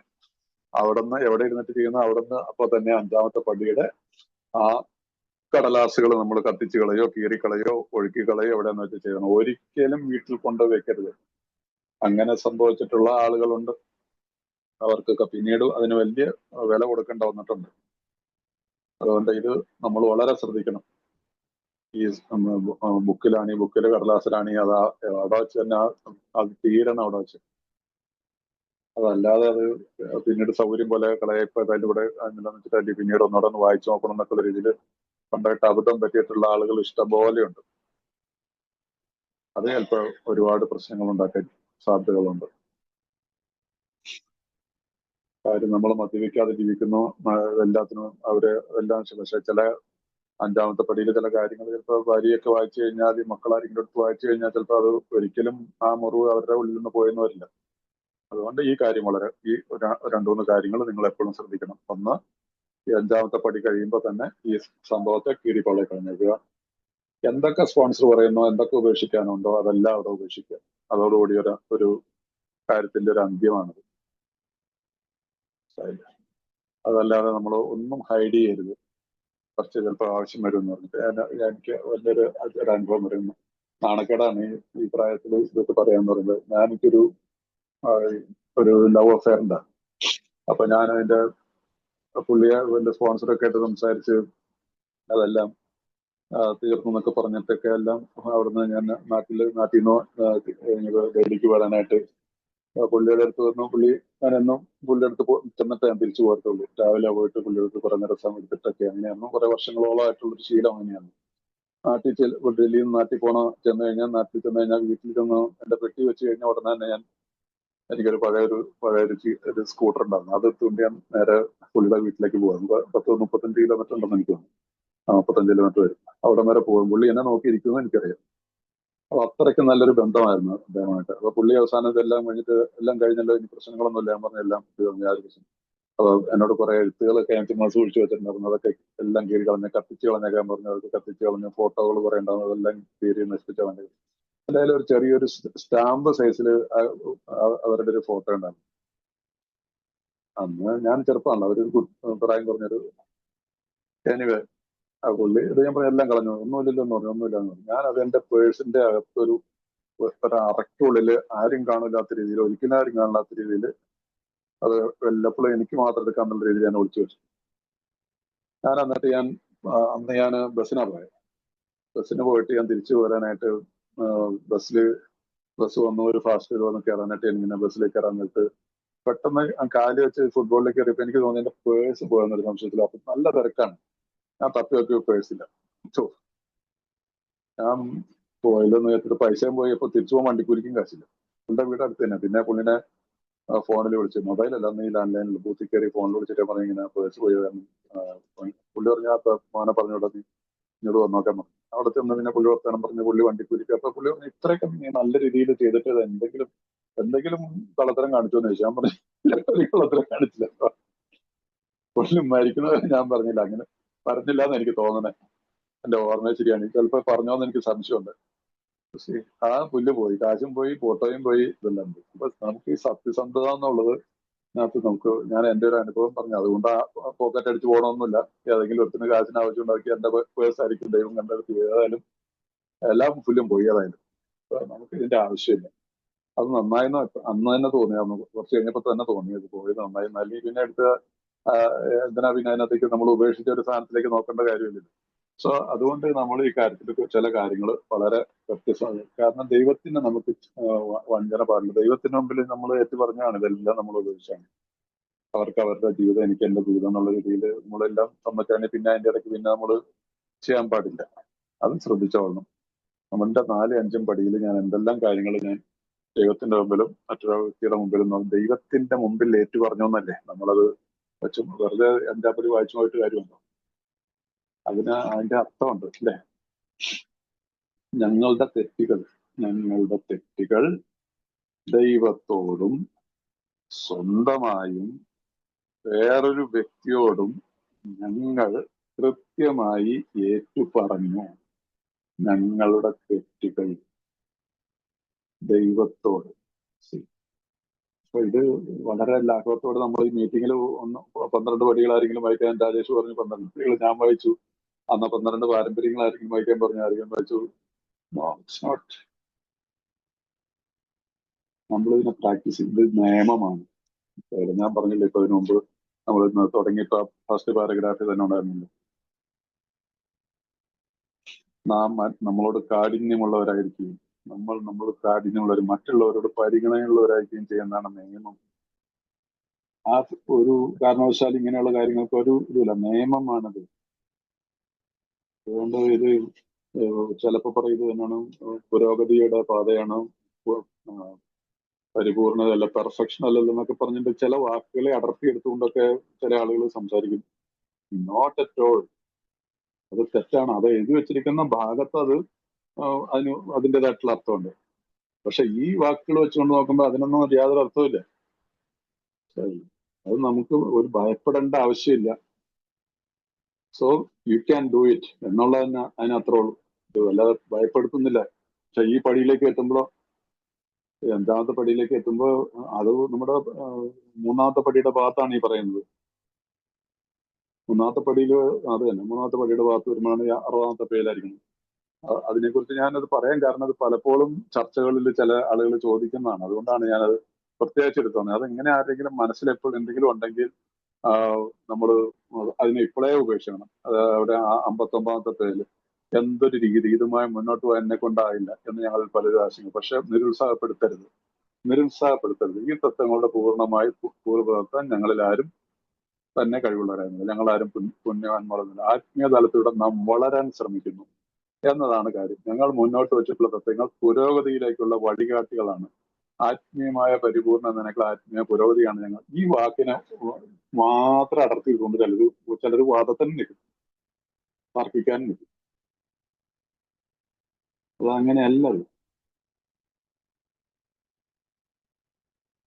അവിടുന്ന് എവിടെ ഇരുന്നിട്ട് ചെയ്യുന്ന അവിടുന്ന് അപ്പോൾ തന്നെ 5ാമത്തെ പടിയുടെ ആ കടലാസുകൾ നമ്മൾ കത്തിച്ച് കളയോ കീറിക്കളയോ ഒഴുക്കി കളയോ എവിടെയെന്ന് വെച്ച് ചെയ്യണം. ഒരിക്കലും വീട്ടിൽ കൊണ്ടു വെക്കരുത്. അങ്ങനെ സംഭവിച്ചിട്ടുള്ള ആളുകളുണ്ട്. അവർക്കൊക്കെ പിന്നീട് അതിന് വലിയ വില കൊടുക്കേണ്ട വന്നിട്ടുണ്ട്. അതുകൊണ്ട് ഇത് നമ്മൾ വളരെ ശ്രദ്ധിക്കണം. ഈ ബുക്കിലാണെങ്കിൽ ബുക്കിലെ കടലാസിലാണെങ്കിൽ അത് അവിടെ വെച്ച് തന്നെ അത് തീരണം അവിടെ വെച്ച്. അതല്ലാതെ അത് പിന്നീട് സൗകര്യം പോലെ കളയപ്പോ അതിൻ്റെ കൂടെ വെച്ചിട്ട് പിന്നീട് ഒന്നോടെ ഒന്ന് വായിച്ചു നോക്കണം എന്നൊക്കെയുള്ള രീതിയിൽ പണ്ടായിട്ട് അബദ്ധം പറ്റിയിട്ടുള്ള ആളുകൾ ഇഷ്ടംപോലെയുണ്ട്. അത് ചിലപ്പോൾ ഒരുപാട് പ്രശ്നങ്ങൾ ഉണ്ടാക്കാൻ സാധ്യതകളുണ്ട്. കാര്യം നമ്മൾ മദ്യപിക്കാതെ ജീവിക്കുന്നു, എല്ലാത്തിനും അവര് എല്ലാം. പക്ഷെ ചില 5ാമത്തെ പടിയിൽ ചില കാര്യങ്ങൾ ചിലപ്പോൾ ഭാര്യയൊക്കെ വായിച്ചു കഴിഞ്ഞാൽ, മക്കളാരെങ്കിലും എടുത്ത് വായിച്ചു കഴിഞ്ഞാൽ ചിലപ്പോൾ അത് ഒരിക്കലും ആ മുറിവ് അവരുടെ ഉള്ളിൽ നിന്ന് പോയെന്ന് വരില്ല. അതുകൊണ്ട് ഈ കാര്യം വളരെ ഈ 2-3 കാര്യങ്ങൾ നിങ്ങൾ എപ്പോഴും ശ്രദ്ധിക്കണം. ഒന്ന്, ഈ 5ാമത്തെ പടി കഴിയുമ്പോൾ തന്നെ ഈ സംഭവത്തെ കീറിക്കൊള്ളി കളഞ്ഞേക്കുക. എന്തൊക്കെ സ്പോൺസർ പറയുന്നോ, എന്തൊക്കെ ഉപേക്ഷിക്കാനുണ്ടോ അതെല്ലാം അവിടെ ഉപേക്ഷിക്കുക. അതോടുകൂടി ഒരു കാര്യത്തിന്റെ ഒരു അന്ത്യമാണത്. അതല്ലാതെ നമ്മൾ ഒന്നും ഹൈഡ് ചെയ്യരുത്. കുറച്ച് ചിലപ്പോൾ ആവശ്യം വരുമെന്ന് പറഞ്ഞിട്ട് എനിക്ക് വലിയൊരു അനുഭവം വരുന്നു. നാണക്കേടാണ് ഈ പ്രായത്തിൽ ഇതൊക്കെ പറയാന്ന് പറയുന്നത്. എനിക്കൊരു ലവ് അഫെയർ ഉണ്ട്. അപ്പൊ ഞാൻ അതിന്റെ പുള്ളിയെ എന്റെ സ്പോൺസറൊക്കെ ആയിട്ട് സംസാരിച്ച് അതെല്ലാം തീർന്നു എന്നൊക്കെ പറഞ്ഞിട്ടൊക്കെ എല്ലാം അവിടുന്ന് ഞാൻ നാട്ടിൽ നിന്ന് ഡൽഹിക്ക് വരാനായിട്ട് പുള്ളിയുടെ അടുത്ത് വന്നു. ഞാൻ എന്നും പുള്ളിയുടെ അടുത്ത് ചെന്നിട്ട് ഞാൻ തിരിച്ചു പോകത്തുള്ളൂ. രാവിലെ പോയിട്ട് പുള്ളിയുടെ അടുത്ത് കുറേ നേരം സമയം എടുത്തിട്ടൊക്കെ അങ്ങനെയായിരുന്നു. കുറെ വർഷങ്ങളോളമായിട്ടുള്ളൊരു ശീലം അങ്ങനെയാണ്. ഡൽഹിയിൽ നിന്ന് നാട്ടിൽ ചെന്ന് കഴിഞ്ഞാൽ വീട്ടിൽ ചെന്ന് എന്റെ പെട്ടി വെച്ച് കഴിഞ്ഞാൽ ഉടനെ തന്നെ എനിക്കൊരു പഴയൊരു സ്കൂട്ടർ ഉണ്ടായിരുന്നു. അത് എടുത്തുകൊണ്ട് ഞാൻ നേരെ പുള്ളിയുടെ വീട്ടിലേക്ക് പോകും. 10-35 കിലോമീറ്റർ ഉണ്ടെന്ന് എനിക്ക് തോന്നുന്നു. 35 കിലോമീറ്റർ വരും. അവിടെ വരെ പോകും. പുള്ളി എന്നെ നോക്കിയിരിക്കുമെന്ന് എനിക്കറിയാം. അപ്പൊ അത്രയ്ക്ക് നല്ലൊരു ബന്ധമായിരുന്നു അദ്ദേഹമായിട്ട്. അപ്പൊ പുള്ളി അവസാനം ഇതെല്ലാം കഴിഞ്ഞല്ലോ, ഇനി പ്രശ്നങ്ങളൊന്നും ഇല്ല. ഞാൻ പറഞ്ഞ എല്ലാം യാതൊരു പ്രശ്നം. അപ്പൊ എന്നോട് കുറെ എഴുത്തുകളൊക്കെ ഞാൻ ചുമ്മാ സൂക്ഷിച്ചു വെച്ചിട്ടുണ്ടായിരുന്നു. അതൊക്കെ എല്ലാം കീറി കളഞ്ഞ് കത്തിച്ച് കളഞ്ഞേക്കാൻ പറഞ്ഞു. അതൊക്കെ കത്തിച്ച് കളഞ്ഞ് ഫോട്ടോകൾ കുറെ ഉണ്ടായിരുന്നു. അതെല്ലാം കീറി നശിപ്പിച്ച കളഞ്ഞു. എന്തായാലും ഒരു ചെറിയൊരു സ്റ്റാമ്പ് സൈസിൽ അവരുടെ ഒരു ഫോട്ടോ ഉണ്ടായിരുന്നു. അന്ന് ഞാൻ ചെറുപ്പമാണല്ലോ, അവരൊരു പ്രായം കുറഞ്ഞൊരു എനിവേ ആ പുള്ളി ഇത് ഞാൻ പറഞ്ഞ എല്ലാം കളഞ്ഞു. ഒന്നുമില്ലല്ലോ എന്ന് പറഞ്ഞു. ഒന്നുമില്ലെന്ന് പറഞ്ഞു. ഞാൻ അത് എന്റെ പേഴ്സിന്റെ അകത്തൊരു അറയ്ക്കുള്ളില് ആരും കാണില്ലാത്ത രീതിയിൽ, ഒരിക്കലും ആരും കാണില്ലാത്ത രീതിയിൽ അത് വല്ലപ്പോഴും എനിക്ക് മാത്രം എടുക്കാന്നുള്ള രീതിയിൽ ഞാൻ ഒളിച്ചു വെച്ചു. എന്നിട്ട് അന്ന് ഞാൻ ബസ്സിനാണ് പോയത്. ബസ്സിന് പോയിട്ട് ഞാൻ തിരിച്ചു പോരാനായിട്ട് ബസ് വന്നു. ഒരു ഫാസ്റ്റ് വന്ന് കയറാനായിട്ട് ഇങ്ങനെ ബസ്സിലേക്ക് ഇറങ്ങിയിട്ട് പെട്ടെന്ന് കാല് വെച്ച് ഫുട്ബോളിലേക്ക് കയറിയപ്പോൾ എനിക്ക് തോന്നി എന്റെ പേഴ്സ് പോയെന്നൊരു സംശയത്തിൽ. അപ്പൊ നല്ല തിരക്കാണ്. ഞാൻ തപ്പി നോക്കിയ പേഴ്സില്ല. ഞാൻ പോയില്ലെന്ന് വെച്ചിട്ട് പൈസയും പോയപ്പോ തിരിച്ചു പോകാൻ വണ്ടിക്കൂലിക്കും കാശില്ല. പുള്ളിയുടെ വീട് അടുത്ത് തന്നെ. പിന്നെ പുള്ളിനെ ഫോണിൽ വിളിച്ചു, മൊബൈലല്ല, അന്ന് ഈ ലാൻഡ് ലൈനിൽ ബൂത്തിൽ കയറി ഫോണിൽ വിളിച്ചിട്ട് പറഞ്ഞു ഇങ്ങനെ പേഴ്സ് പോയി. പുള്ളി പറഞ്ഞാൽ മോനെ പറഞ്ഞോട്ടെ, നീ ഇങ്ങോട്ട് വന്നോക്കാൻ പറഞ്ഞു. അവിടെ ചെന്ന് പിന്നെ പുള്ളി വർത്താനം പറഞ്ഞ് പുള്ളി വണ്ടിക്കൂലിക്ക്. അപ്പൊ പുള്ളി പറഞ്ഞു ഇത്രയൊക്കെ നീ നല്ല രീതിയിൽ ചെയ്തിട്ട് എന്തെങ്കിലും കള്ളത്തരം കാണിച്ചു എന്ന് ചോദിച്ചു. ഞാൻ പറഞ്ഞു കള്ളത്തരം കാണിച്ചില്ല. പുള്ളി മരിക്കുന്നത് ഞാൻ പറഞ്ഞില്ല. അങ്ങനെ പറഞ്ഞില്ല എന്ന് എനിക്ക് തോന്നണേ. എന്റെ ഓർമ്മ ശരിയാണ്. ചിലപ്പോ പറഞ്ഞോന്ന് എനിക്ക് സംശയമുണ്ട്. പക്ഷേ ആ പുല്ല് പോയി, കാശും പോയി, ഫോട്ടോയും പോയി, ഇതെല്ലാം പോയി. അപ്പൊ നമുക്ക് ഈ സത്യസന്ധത എന്നുള്ളത് ഞാൻ എന്റെ ഒരു അനുഭവം പറഞ്ഞു. അതുകൊണ്ട് ആ പോക്കറ്റ് അടിച്ച് പോകണമെന്നില്ല. ഏതെങ്കിലും ഒരുത്തിന് കാശിന് ആവശ്യം ഉണ്ടാക്കി എന്റെ പേഴ്സ് ആയിരിക്കും ദൈവം കണ്ടെടുത്ത്. ഏതായാലും എല്ലാ പുല്ലും പോയി. ഏതായാലും നമുക്ക് ഇതിന്റെ ആവശ്യമില്ല. അത് നന്നായെന്ന് അന്ന് തന്നെ തോന്നിയായിരുന്നു. കുറച്ച് കഴിഞ്ഞപ്പോ തന്നെ തോന്നിയത് പോയത് നന്നായി. അല്ലെങ്കിൽ പിന്നെ എന്തിനാ പിന്നെ അതിനകത്തേക്ക് നമ്മൾ ഉപേക്ഷിച്ച ഒരു സ്ഥാനത്തിലേക്ക് നോക്കേണ്ട കാര്യമില്ല. സോ അതുകൊണ്ട് നമ്മൾ ഈ കാര്യത്തിൽ ചില കാര്യങ്ങൾ വളരെ വ്യത്യസ്തമാണ്. കാരണം ദൈവത്തിന് നമുക്ക് വഞ്ചന പാടില്ല. ദൈവത്തിന് മുമ്പിൽ നമ്മൾ ഏറ്റു പറഞ്ഞാണ് ഇതെല്ലാം നമ്മൾ ഉപയോഗിച്ചാണ്. അവർക്ക് അവരുടെ ജീവിതം, എനിക്ക് എന്റെ ജീവിതം എന്നുള്ള രീതിയിൽ നമ്മളെല്ലാം സമ്മതിച്ചാണ്. പിന്നെ അതിന്റെ ഇടയ്ക്ക് പിന്നെ നമ്മൾ ചെയ്യാൻ പാടില്ല. അതും ശ്രദ്ധിച്ചോളണം. നമ്മളുടെ 4-5 പടിയിൽ ഞാൻ എന്തെല്ലാം കാര്യങ്ങൾ ഞാൻ ദൈവത്തിന്റെ മുമ്പിലും മറ്റൊരു വ്യക്തിയുടെ മുമ്പിലും ദൈവത്തിന്റെ മുമ്പിൽ ഏറ്റു പറഞ്ഞു എന്നല്ലേ നമ്മളത് വെച്ച് വെറുതെ 5 പടി വായിച്ചു പോയിട്ട് കാര്യമുണ്ടോ? അതിന്റെ അർത്ഥമുണ്ട് അല്ലേ? ഞങ്ങളുടെ തെറ്റുകൾ ദൈവത്തോടും സ്വന്തമായും വേറൊരു വ്യക്തിയോടും ഞങ്ങൾ കൃത്യമായി ഏറ്റുപറഞ്ഞു. ഞങ്ങളുടെ തെറ്റുകൾ ദൈവത്തോട്. അപ്പൊ ഇത് വളരെ ലാഘവത്തോടെ നമ്മൾ ഈ മീറ്റിങ്ങിൽ 12 പടികളാരെങ്കിലും വായിക്കാൻ രാജേഷ് പറഞ്ഞു. 12 പടികൾ ഞാൻ വായിച്ചു. അന്ന് 12 പാരമ്പര്യങ്ങളായിരിക്കും വായിക്കാൻ പറഞ്ഞു. ആരെങ്കിലും വായിച്ചു? നോട്ട്. നമ്മളിതിനെ പ്രാക്ടീസ് ചെയ്ത് നിയമമാണ്. ഞാൻ പറഞ്ഞില്ല ഇപ്പൊ ഇതിനു മുമ്പ് നമ്മൾ തുടങ്ങിയപ്പോ ഫസ്റ്റ് പാരഗ്രാഫിൽ തന്നെ ഉണ്ടായിരുന്നില്ല. നമ്മളോട് കാഠിന്യമുള്ളവരായിരിക്കും. നമ്മൾ കാഠിന്യമുള്ളവർ, മറ്റുള്ളവരോട് പരിഗണനയുള്ളവരായിരിക്കും ചെയ്യുന്നതാണ് നിയമം. ആ ഒരു കാരണവശാൽ ഇങ്ങനെയുള്ള കാര്യങ്ങൾക്ക് ഒരു ഇതില്ല. നിയമമാണത്. അതുകൊണ്ട് ഇത് ചിലപ്പോൾ പറയുന്നത് എന്നാണ് പുരോഗതിയുടെ പാതയാണ്, പരിപൂർണതയല്ല, പെർഫെക്ഷൻ അല്ലല്ലോ എന്നൊക്കെ പറഞ്ഞിട്ട് ചില വാക്കുകളെ അടർത്തിയെടുത്തുകൊണ്ടൊക്കെ ചില ആളുകൾ സംസാരിക്കും. Not at all. അത് തെറ്റാണ്. അത് എഴുതി വെച്ചിരിക്കുന്ന ഭാഗത്ത് അതിൻ്റെതായിട്ടുള്ള അർത്ഥമുണ്ട്. പക്ഷെ ഈ വാക്കുകൾ വെച്ചുകൊണ്ട് നോക്കുമ്പോൾ അതിനൊന്നും യാതൊരു അർത്ഥമില്ല. അത് നമുക്ക് ഒരു ഭയപ്പെടേണ്ട ആവശ്യമില്ല. So you can do it എന്നുള്ളത് തന്നെ അതിനത്രേ ഉള്ളൂ. അല്ലാതെ ഭയപ്പെടുത്തുന്നില്ല. പക്ഷെ ഈ പടിയിലേക്ക് എത്തുമ്പോഴോ, 5ാമത്തെ പടിയിലേക്ക് എത്തുമ്പോൾ അത് നമ്മുടെ 3ാമത്തെ പടിയുടെ ഭാഗത്താണ് ഈ പറയുന്നത്. 3ാമത്തെ പടിയിൽ അത് തന്നെ 3ാമത്തെ പടിയുടെ ഭാഗത്ത് വരുമ്പോഴാണ് 60ാമത്തെ പേരിലായിരിക്കുന്നത്. അതിനെക്കുറിച്ച് ഞാനത് പറയാൻ കാരണം അത് പലപ്പോഴും ചർച്ചകളിൽ ചില ആളുകൾ ചോദിക്കുന്നതാണ്. അതുകൊണ്ടാണ് ഞാനത് പ്രത്യേകിച്ച് എടുത്തത്. അതെങ്ങനെ ആരെങ്കിലും മനസ്സിൽ എപ്പോഴും എന്തെങ്കിലും ഉണ്ടെങ്കിൽ നമ്മൾ അതിനെ ഇപ്പോഴേ ഉപേക്ഷിക്കണം. അത് അവിടെ 59ാമത്തെ പേരിൽ എന്തൊരു രീതി ഇതുമായി മുന്നോട്ട് പോകാൻ എന്നെ കൊണ്ടായില്ല എന്ന് ഞങ്ങൾ പലരും ആശങ്ക. പക്ഷെ നിരുത്സാഹപ്പെടുത്തരുത്. ഈ തത്വങ്ങളുടെ പൂർണ്ണമായി പൂർവ്വപ്പെടുത്താൻ ഞങ്ങളിൽ ആരും തന്നെ കഴിവുള്ളവരായിരുന്നില്ല. ഞങ്ങളാരും പുണ്യവാന്മാരൊന്നുമില്ല. ആത്മീയ തലത്തിലൂടെ നാം വളരാൻ ശ്രമിക്കുന്നു എന്നതാണ് കാര്യം. ഞങ്ങൾ മുന്നോട്ട് വെച്ചിട്ടുള്ള തത്വങ്ങൾ പുരോഗതിയിലേക്കുള്ള വഴികാട്ടികളാണ്. ആത്മീയമായ പരിപൂർണ്ണ നിനക്കുള്ള ആത്മീയ പുരോഗതിയാണ് ഞങ്ങൾ. ഈ വാക്കിനെ മാത്രം അടർത്തിക്കൊണ്ട് ചിലർ വാദത്തിന് നിൽക്കും, തർക്കിക്കാനും നിൽക്കും. അത് അങ്ങനെയല്ലത്.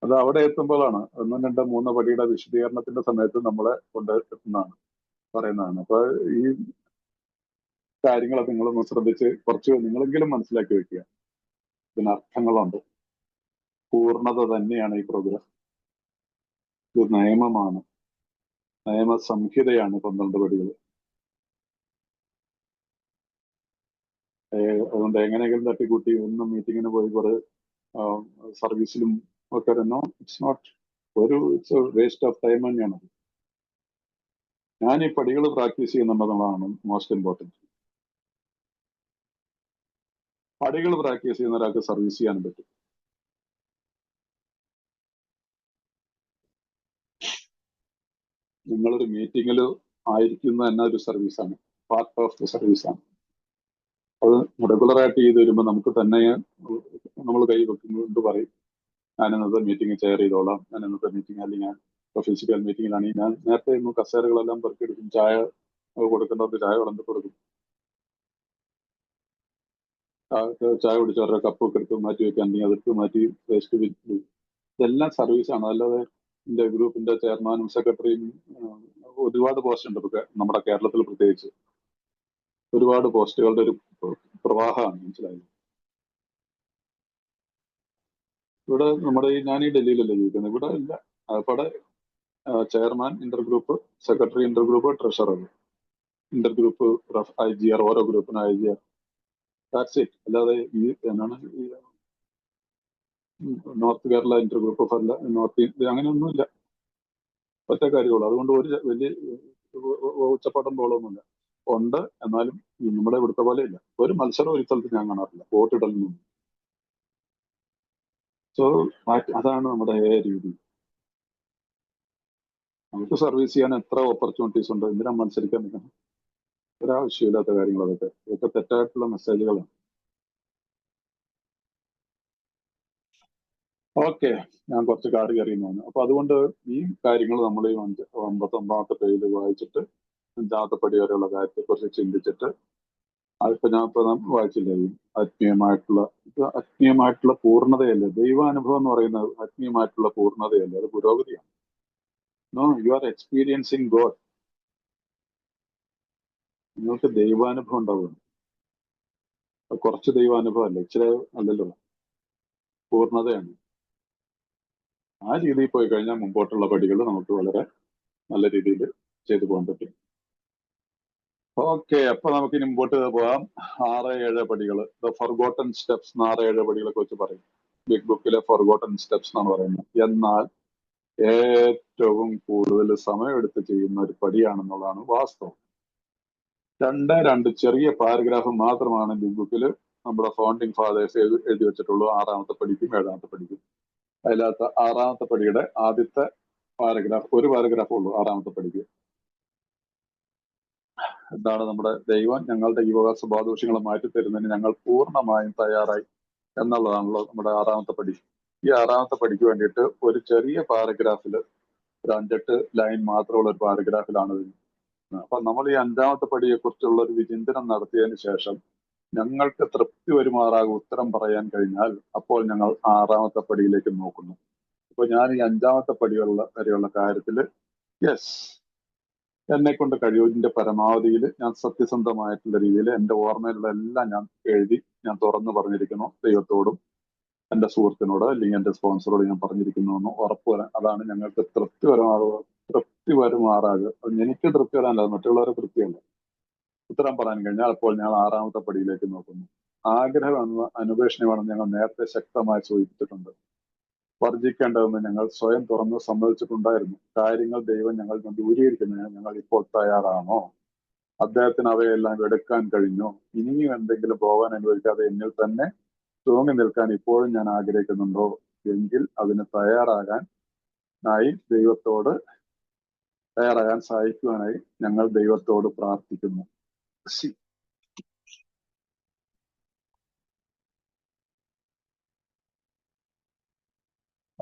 അത് അവിടെ എത്തുമ്പോഴാണ് 1, 2, 3 പടിയുടെ വിശദീകരണത്തിന്റെ സമയത്ത് നമ്മളെ കൊണ്ടെത്തുന്നതാണ് പറയുന്നതാണ്. അപ്പൊ ഈ കാര്യങ്ങളൊക്കെ നിങ്ങളൊന്ന് ശ്രദ്ധിച്ച് കുറച്ച് നിങ്ങളെങ്കിലും മനസ്സിലാക്കി വെക്കുക. ഇതിന് അർത്ഥങ്ങളുണ്ട്. പൂർണ്ണത തന്നെയാണ് ഈ പ്രോഗ്രാം. ഇത് നിയമമാണ്, നിയമസംഹിതയാണ് 12 പടികൾ. അതുകൊണ്ട് എങ്ങനെയെങ്കിലും തട്ടിക്കൂട്ടി ഒന്നും മീറ്റിങ്ങിന് പോയി കുറെ സർവീസിലും ഒക്കെ ഇരുന്നോ, it's not it's waste of time തന്നെയാണ്. ഞാൻ ഈ പടികൾ പ്രാക്ടീസ് ചെയ്യുന്നുണ്ടെന്നുള്ളതാണ് മോസ്റ്റ് ഇമ്പോർട്ടൻറ്റ്. പടികൾ പ്രാക്ടീസ് ചെയ്യുന്ന ഒരാൾക്ക് സർവീസ് ചെയ്യാനും പറ്റും. നിങ്ങളൊരു മീറ്റിങ്ങിൽ ആയിരിക്കുന്ന തന്നെ ഒരു സർവീസാണ്, പാർട്ട് ഓഫ് ദ സർവീസാണ്. അത് റെഗുലറായിട്ട് ചെയ്ത് വരുമ്പോൾ നമുക്ക് തന്നെ നമ്മൾ കൈ വെക്കുന്നുണ്ട് പറയും, ഞാൻ ഇന്നത്തെ മീറ്റിംഗ് ചെയർ ചെയ്തോളാം, ഞാൻ ഇന്നത്തെ മീറ്റിംഗ് അല്ലെങ്കിൽ ഞാൻ ഫിസിക്കൽ മീറ്റിങ്ങിലാണെങ്കിൽ ഞാൻ നേരത്തെ ഇന്ന് കസേരകളെല്ലാം പെറുക്കിയെടുക്കും, ചായ കൊടുക്കേണ്ടവർക്ക് ചായ വിളമ്പി കൊടുക്കും, ചായ കുടിച്ചവരുടെ കപ്പൊക്കെ എടുത്ത് മാറ്റി വെക്കാണെങ്കിൽ അതെടുത്ത് മാറ്റി വേസ്റ്റ് വിറ്റ്. ഇതെല്ലാം സർവീസാണ്. അല്ലാതെ എൻ്റെ ഗ്രൂപ്പിന്റെ ചെയർമാനും സെക്രട്ടറിയും ഒരുപാട് പോസ്റ്റ് ഉണ്ട് ഇപ്പൊ നമ്മുടെ കേരളത്തിൽ, പ്രത്യേകിച്ച് ഒരുപാട് പോസ്റ്റുകളുടെ ഒരു പ്രവാഹമാണ്. മനസ്സിലായത്? ഇവിടെ നമ്മുടെ ഞാൻ ഈ ഡൽഹിയിലല്ലേ ജീവിക്കുന്നത്, ഇവിടെ ഇല്ല. അവിടെ ചെയർമാൻ ഇന്റർഗ്രൂപ്പ്, സെക്രട്ടറി ഇന്റർഗ്രൂപ്പ്, ട്രഷറർ ഇന്റർഗ്രൂപ്പ്, IGR, ഓരോ ഗ്രൂപ്പിനും IGR. That's it. അല്ലാതെ ഈ എന്നാണ് നോർത്ത് കേരള ഇന്റർഗ്രൂപ്പ് ഓഫ് അല്ല, നോർത്ത് ഇന്ത്യ അങ്ങനെയൊന്നുമില്ല. ഒറ്റ കാര്യമുള്ളൂ. അതുകൊണ്ട് ഒരു വലിയ ഉച്ചപ്പാടം പോളൊന്നുമില്ല. ഉണ്ട്, എന്നാലും നമ്മുടെ ഇവിടുത്തെ പോലെ ഇല്ല. ഒരു മത്സരം ഒരു സ്ഥലത്ത് ഞാൻ കാണാറില്ല, വോട്ടിടലൊന്നും. സോ അതാണ് നമ്മുടെ രീതി. നമുക്ക് സർവീസ് ചെയ്യാൻ എത്ര ഓപ്പർച്യൂണിറ്റീസ് ഉണ്ട്, എന്തിനാ മത്സരിക്കാൻ നിൽക്കണം? ഒരാവശ്യമില്ലാത്ത കാര്യങ്ങൾ ഇതൊക്കെ തെറ്റായിട്ടുള്ള മെസ്സേജുകളാണ്. ഓക്കെ, ഞാൻ കുറച്ച് കാട് കയറിയെന്നാണ്. അപ്പൊ അതുകൊണ്ട് ഈ കാര്യങ്ങൾ നമ്മൾ ഈ 59-ാമത്തെ പേജിൽ വായിച്ചിട്ട് 5-ാമത്തെ പടി വരെയുള്ള കാര്യത്തെക്കുറിച്ച് ചിന്തിച്ചിട്ട്, അതിപ്പോ ഞാൻ വായിച്ചില്ല, ഈ ആത്മീയമായിട്ടുള്ള പൂർണ്ണതയല്ലേ ദൈവാനുഭവം എന്ന് പറയുന്നത്? ആത്മീയമായിട്ടുള്ള പൂർണ്ണതയല്ലേ, അത് പുരോഗതിയാണ്. No, you are experiencing God. നിങ്ങൾക്ക് ദൈവാനുഭവം ഉണ്ടാവുകയാണ്. കുറച്ച് ദൈവാനുഭവം അല്ല, ഇച്ചിരി അല്ലല്ലോ, പൂർണ്ണതയാണ്. ആ രീതിയിൽ പോയി കഴിഞ്ഞാൽ മുമ്പോട്ടുള്ള പടികൾ നമുക്ക് വളരെ നല്ല രീതിയിൽ ചെയ്തു പോകാൻ പറ്റും. ഓക്കെ, അപ്പൊ നമുക്ക് ഇനി മുമ്പോട്ട് പോകാം. 6-7 പടികൾ, ദ ഫർഗോട്ടൺ സ്റ്റെപ്സ്. 6-7 പടികളെ കുറിച്ച് പറയും. ബിഗ് ബുക്കിലെ ഫർഗോട്ടൺ സ്റ്റെപ്സ് എന്നാണ് പറയുന്നത്. എന്നാൽ ഏറ്റവും കൂടുതൽ സമയമെടുത്ത് ചെയ്യുന്ന ഒരു പടിയാണെന്നുള്ളതാണ് വാസ്തവം. 2 ചെറിയ പാരഗ്രാഫ് മാത്രമാണ് ബിഗ് ബുക്കിൽ നമ്മുടെ ഫൗണ്ടിങ് ഫാദേഴ്സ് എഴുതി വെച്ചിട്ടുള്ളൂ, 6-ാമത്തെ പടിക്കും 7-ാമത്തെ പടിക്കും. അതിനകത്ത് 6-ാമത്തെ പടിയുടെ ആദ്യത്തെ പാരഗ്രാഫ്, ഒരു പാരഗ്രാഫ് ഉള്ളൂ 6-ാമത്തെ പടിക്ക്. എന്താണ്? നമ്മുടെ ദൈവം ഞങ്ങളുടെ ഈ വക സ്വഭാവദോഷങ്ങളെ മാറ്റിത്തരുന്നതിന് ഞങ്ങൾ പൂർണ്ണമായും തയ്യാറായി എന്നുള്ളതാണല്ലോ നമ്മുടെ 6-ാമത്തെ പടി. ഈ 6-ാമത്തെ പടിക്ക് വേണ്ടിയിട്ട് ഒരു ചെറിയ പാരഗ്രാഫിൽ, ഒരു 5-8 ലൈൻ മാത്രമുള്ള ഒരു പാരഗ്രാഫിലാണ് ഇത്. അപ്പൊ നമ്മൾ ഈ 5-ാമത്തെ പടിയെ കുറിച്ചുള്ള ഒരു വിചിന്തനം നടത്തിയതിന് ശേഷം ഞങ്ങൾക്ക് തൃപ്തി വരുമാറാകും ഉത്തരം പറയാൻ കഴിഞ്ഞാൽ അപ്പോൾ ഞങ്ങൾ 6-ാമത്തെ പടിയിലേക്ക് നോക്കുന്നു. അപ്പൊ ഞാൻ ഈ 5-ാമത്തെ വരെയുള്ള കാര്യത്തിൽ യെസ്, എന്നെ കൊണ്ട് കഴിവിന്റെ പരമാവധിയിൽ ഞാൻ സത്യസന്ധമായിട്ടുള്ള രീതിയിൽ എൻ്റെ ഓർമ്മയിലുള്ള എല്ലാം ഞാൻ എഴുതി, ഞാൻ തുറന്നു പറഞ്ഞിരിക്കുന്നു. ദൈവത്തോടും എൻ്റെ സുഹൃത്തിനോട് അല്ലെങ്കിൽ എൻ്റെ സ്പോൺസറോട് ഞാൻ പറഞ്ഞിരിക്കുന്നു എന്ന് ഉറപ്പ് വരാൻ. അതാണ് ഞങ്ങൾക്ക് തൃപ്തി വരുമാറാകുക. എനിക്ക് തൃപ്തി വരാനല്ല, മറ്റുള്ളവരെ തൃപ്തിയല്ല. ഉത്തരം പറയാൻ കഴിഞ്ഞാൽ അപ്പോൾ ഞങ്ങൾ 6-ാമത്തെ പടിയിലേക്ക് നോക്കുന്നു. ആഗ്രഹമെന്ന അനുപേക്ഷണമാണെന്ന് ഞങ്ങൾ നേരത്തെ ശക്തമായി സൂചിപ്പിച്ചിട്ടുണ്ട്. വർജിക്കേണ്ടതെന്ന് ഞങ്ങൾ സ്വയം തുറന്ന് സമ്മതിച്ചിട്ടുണ്ടായിരുന്നു. കാര്യങ്ങൾ ദൈവം ഞങ്ങൾ ദൂരീകരിക്കുന്നതിന് ഞങ്ങൾ ഇപ്പോൾ തയ്യാറാണോ? അദ്ദേഹത്തിന് അവയെല്ലാം എടുക്കാൻ കഴിഞ്ഞു. ഇനിയും എന്തെങ്കിലും പോകാൻ അനുവദിക്കാതെ എന്നിൽ തന്നെ തൂങ്ങി നിൽക്കാൻ ഇപ്പോഴും ഞാൻ ആഗ്രഹിക്കുന്നുണ്ടോ എങ്കിൽ അതിന് തയ്യാറാകാൻ സഹായിക്കുവാനായി ഞങ്ങൾ ദൈവത്തോട് പ്രാർത്ഥിക്കുന്നു.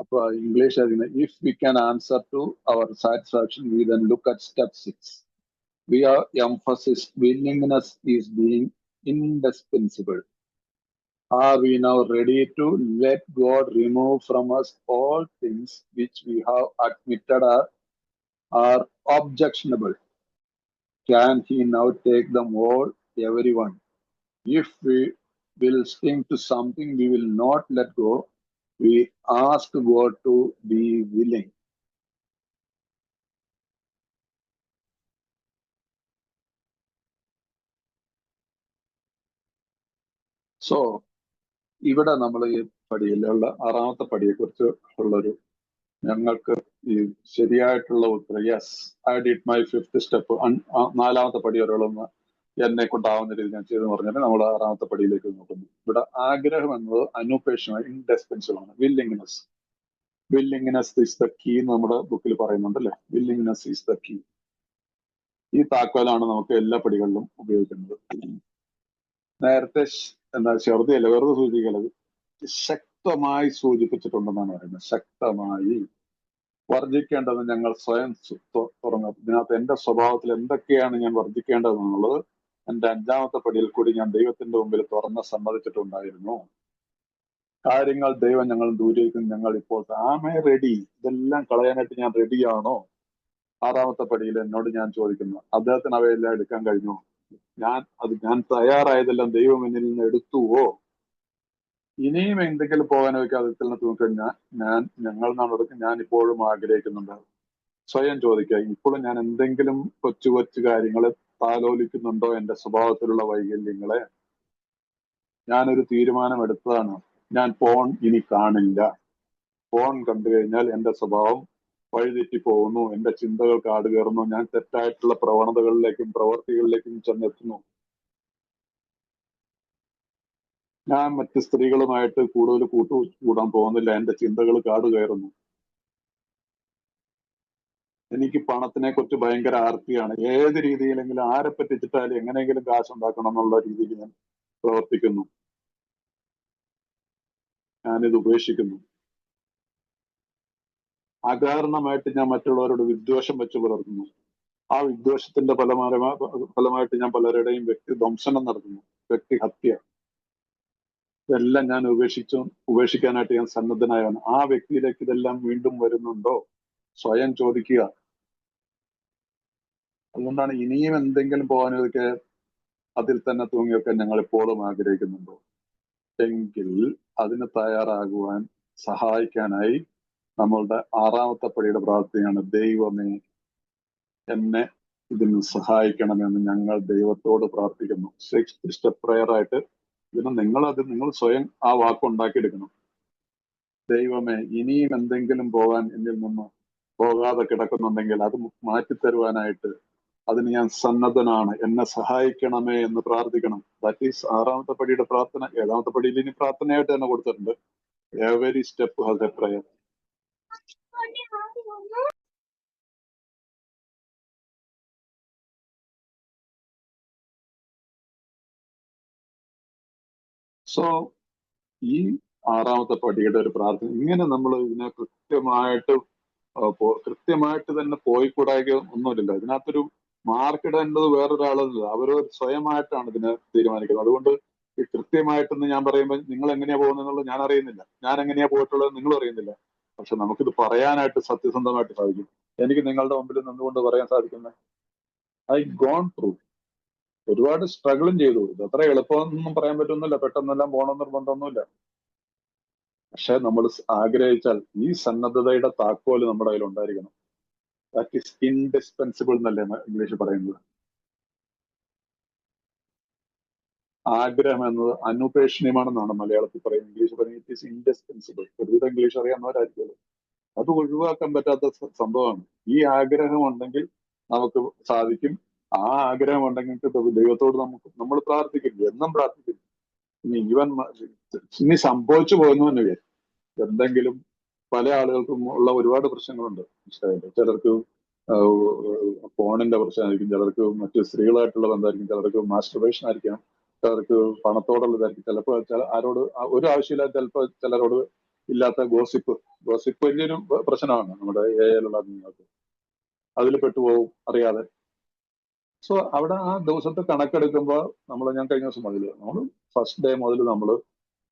അപ്പൊ ഇംഗ്ലീഷ് അതിന് if we can answer to our satisfaction, we then look at step 6. We are emphasis willingness is being indispensable. Are we now ready to let God remove from us all things which we have admitted are objectionable? Can He now take them all, everyone? If we will sting to something we will not let go, we ask God to be willing. So, ഇവിടെ നമ്മൾ ഈ പടിയിലുള്ള 6ാമത്തെ പടിയെക്കുറിച്ച് ഉള്ളൊരു ഞങ്ങൾക്ക് ഈ ശരിയായിട്ടുള്ള ഉത്തരം yes I did my 5th step 4ാമത്തെ പടി വരെയുള്ളൊന്ന് എന്നെ കൊണ്ടാവുന്ന രീതിയിൽ ഞാൻ ചെയ്തെന്ന് പറഞ്ഞാൽ നമ്മൾ 6ാമത്തെ പടിയിലേക്ക് നോക്കുന്നു. ഇവിടെ ആഗ്രഹം എന്നത് അനുപേക്ഷമായി ഇൻഡിസ്പെൻസിബിൾ ആണ്. വില്ലിങ്നെസ് ഈസ് ദ കീ നമ്മുടെ ബുക്കിൽ പറയുന്നുണ്ട് അല്ലെ. Willingness is the key. ഈ താക്കോലാണ് നമുക്ക് എല്ലാ പടികളിലും ഉപയോഗിക്കുന്നത്. നേരത്തെ എന്താ ചെറുതയല്ല വെറുതെ സൂചിക്കുന്നത് ശക്തമായി സൂചിപ്പിച്ചിട്ടുണ്ടെന്നാണ് പറയുന്നത്. ശക്തമായി വർജിക്കേണ്ടത് ഞങ്ങൾ സ്വയം തുറന്നു. ഇതിനകത്ത് എന്റെ സ്വഭാവത്തിൽ എന്തൊക്കെയാണ് ഞാൻ വർജിക്കേണ്ടതെന്നുള്ളത് എന്റെ 5ാമത്തെ പടിയിൽ കൂടി ഞാൻ ദൈവത്തിന്റെ മുമ്പിൽ തുറന്ന് സമ്മതിച്ചിട്ടുണ്ടായിരുന്നു. കാര്യങ്ങൾ ദൈവം ഞങ്ങൾ ദൂരീകരിക്കും. ഞങ്ങൾ ഇപ്പോൾ ആമേ റെഡി, ഇതെല്ലാം കളയാനായിട്ട് ഞാൻ റെഡിയാണോ? 6ാമത്തെ പടിയിൽ എന്നോട് ഞാൻ ചോദിക്കുന്നു, അദ്ദേഹത്തിന് അവയെല്ലാം എടുക്കാൻ കഴിഞ്ഞു? ഞാൻ തയ്യാറായതെല്ലാം ദൈവം എന്നിൽ നിന്ന് എടുത്തുവോ? ഇനിയും എന്തെങ്കിലും പോകാൻ വയ്ക്കാതെ അതിൽ നിന്ന് തൂക്കിക്കഴിഞ്ഞാൽ ഞാൻ ഇപ്പോഴും ആഗ്രഹിക്കുന്നുണ്ട്. സ്വയം ചോദിക്കുക, ഇപ്പോഴും ഞാൻ എന്തെങ്കിലും കൊച്ചു കൊച്ചു കാര്യങ്ങളെ താലോലിക്കുന്നുണ്ടോ? എന്റെ സ്വഭാവത്തിലുള്ള വൈകല്യങ്ങളെ. ഞാനൊരു തീരുമാനം എടുത്തതാണ്, ഞാൻ ഫോൺ ഇനി കാണില്ല. ഫോൺ കണ്ടു കഴിഞ്ഞാൽ എന്റെ സ്വഭാവം വഴിതെറ്റി പോകുന്നു, എന്റെ ചിന്തകൾ കാട് കയറുന്നു, ഞാൻ തെറ്റായിട്ടുള്ള പ്രവണതകളിലേക്കും പ്രവർത്തികളിലേക്കും ചെന്നെത്തുന്നു. ഞാൻ മറ്റ് സ്ത്രീകളുമായിട്ട് കൂടുതൽ കൂടാൻ പോകുന്നില്ല, എന്റെ ചിന്തകൾ കാട് കയറുന്നു. എനിക്ക് പണത്തിനെ കുറിച്ച് ഭയങ്കര ആർത്തിയാണ്. ഏത് രീതിയിലെങ്കിലും ആരെ പറ്റിച്ചിട്ടാലും എങ്ങനെയെങ്കിലും കാശുണ്ടാക്കണം എന്നുള്ള രീതിയിൽ ഞാൻ പ്രവർത്തിക്കുന്നു. ഞാനിത് ഉപേക്ഷിക്കുന്നു. അകാരണമായിട്ട് ഞാൻ മറ്റുള്ളവരോട് വിദ്വേഷം വെച്ച് പുലർത്തുന്നു. ആ വിദ്വേഷത്തിന്റെ ഫലമായിട്ട് ഞാൻ പലരുടെയും വ്യക്തിധ്വംസനം നടത്തുന്നു, വ്യക്തിഹത്യ. ഇതെല്ലാം ഞാൻ ഉപേക്ഷിക്കാനായിട്ട് ഞാൻ സന്നദ്ധനായാണ്. ആ വ്യക്തിയിലേക്ക് ഇതെല്ലാം വീണ്ടും വരുന്നുണ്ടോ? സ്വയം ചോദിക്കുക. അതുകൊണ്ടാണ് ഇനിയും എന്തെങ്കിലും പോകാനൊക്കെ അതിൽ തന്നെ തൂങ്ങിയൊക്കെ ഞങ്ങൾ ഇപ്പോഴും ആഗ്രഹിക്കുന്നുണ്ടോ എങ്കിൽ അതിന് തയ്യാറാകുവാൻ സഹായിക്കാനായി നമ്മളുടെ 6ാമത്തെ പടിയുടെ പ്രാർത്ഥനയാണ്, ദൈവമേ എന്നെ ഇതിന് സഹായിക്കണമെന്ന് ഞങ്ങൾ ദൈവത്തോട് പ്രാർത്ഥിക്കുന്നു. 6th സ്റ്റെപ്പ് പ്രയർ ആയിട്ട് ഇതിന് നിങ്ങൾ സ്വയം ആ വാക്കുണ്ടാക്കിയെടുക്കണം. ദൈവമേ ഇനിയും എന്തെങ്കിലും പോകാൻ എന്നിൽ നിന്ന് പോകാതെ കിടക്കുന്നുണ്ടെങ്കിൽ അത് മാറ്റിത്തരുവാനായിട്ട് അതിന് ഞാൻ സന്നദ്ധനാണ്, എന്നെ സഹായിക്കണമേ എന്ന് പ്രാർത്ഥിക്കണം. ദാറ്റ് ഈസ് 6ാമത്തെ പടിയുടെ പ്രാർത്ഥന. 7ാമത്തെ പടിയിൽ ഇനി പ്രാർത്ഥനയായിട്ട് തന്നെ കൊടുത്തിട്ടുണ്ട്. Every step has a prayer. So ഈ 6ാമത്തെ പടിയുടെ ഒരു പ്രാർത്ഥന ഇങ്ങനെ നമ്മൾ ഇതിനെ കൃത്യമായിട്ട് തന്നെ പോയിക്കൂടായ്ക ഒന്നുമില്ല. ഇതിനകത്തൊരു മാർക്കിടേണ്ടത് വേറൊരാളല്ല, അവർ സ്വയമായിട്ടാണ് ഇതിനെ തീരുമാനിക്കുന്നത്. അതുകൊണ്ട് ഈ കൃത്യമായിട്ടെന്ന് ഞാൻ പറയുമ്പോൾ നിങ്ങൾ എങ്ങനെയാ പോകുന്നത് ഞാൻ അറിയുന്നില്ല, ഞാൻ എങ്ങനെയാ പോയിട്ടുള്ളത് നിങ്ങൾ അറിയുന്നില്ല. പക്ഷെ നമുക്കിത് പറയാനായിട്ട് സത്യസന്ധമായിട്ട് സാധിക്കും. എനിക്ക് നിങ്ങളുടെ മുമ്പിൽ നിന്നുകൊണ്ട് പറയാൻ സാധിക്കുന്നത് ഐ ഗോൺ ത്രൂ. ഒരുപാട് സ്ട്രഗിളും ചെയ്തു. ഇത് അത്ര എളുപ്പമൊന്നും പറയാൻ പറ്റുന്നില്ല, പെട്ടെന്നെല്ലാം പോകണമെന്ന് നിർബന്ധമൊന്നുമില്ല. പക്ഷെ നമ്മൾ ആഗ്രഹിച്ചാൽ ഈ സന്നദ്ധതയുടെ താക്കോല് നമ്മുടെ കയ്യിൽ ഉണ്ടായിരിക്കണം. ദാറ്റ് ഈസ് ഇൻഡിസ്പെൻസിബിൾ എന്നല്ലേ ഇംഗ്ലീഷ് പറയുന്നത്. ആഗ്രഹം എന്നത് അനുപേക്ഷണീയമാണെന്നാണ് മലയാളത്തിൽ പറയുന്നത്. ഇംഗ്ലീഷ് പറയുന്നത് ഇറ്റ് ഈസ് ഇൻഡിസ്പെൻസിബിൾ. ഒരുവിധം ഇംഗ്ലീഷ് അറിയാവുന്നവരായിരിക്കുമല്ലോ. അത് ഒഴിവാക്കാൻ പറ്റാത്ത സംഭവമാണ്. ഈ ആഗ്രഹം ഉണ്ടെങ്കിൽ നമുക്ക് സാധിക്കും. ആ ആഗ്രഹം ഉണ്ടെങ്കിൽ ദൈവത്തോട് നമ്മൾ പ്രാർത്ഥിക്കില്ല, എന്നും പ്രാർത്ഥിക്കില്ല. ഇനി സംഭവിച്ചു പോകുന്നു എന്ന് വിചാരിക്കും. എന്തെങ്കിലും പല ആളുകൾക്കും ഉള്ള ഒരുപാട് പ്രശ്നങ്ങളുണ്ട്. മനസ്സിലായില്ലേ? ചിലർക്ക് ഫോണിന്റെ പ്രശ്നമായിരിക്കും, ചിലർക്ക് മറ്റ് സ്ത്രീകളായിട്ടുള്ള ബന്ധമായിരിക്കും, ചിലർക്ക് മാസ്റ്റർബേഷൻ ആയിരിക്കാം, ചിലർക്ക് പണത്തോടുള്ളതായിരിക്കും, ചിലപ്പോൾ ആരോട് ഒരു ആവശ്യമില്ലാതെ ചിലപ്പോൾ ചിലരോട് ഇല്ലാത്ത ഗോസിപ്പ് വലിയൊരു പ്രശ്നമാണ് നമ്മുടെ ഏരിയയിലുള്ള നിങ്ങൾക്ക്. അതിൽ പെട്ടുപോകും അറിയാതെ. സോ അവിടെ ആ ദിവസത്തെ കണക്കെടുക്കുമ്പോൾ ഞാൻ കഴിഞ്ഞ ദിവസം പറഞ്ഞില്ലേ, നമ്മൾ ഫസ്റ്റ് ഡേ മുതൽ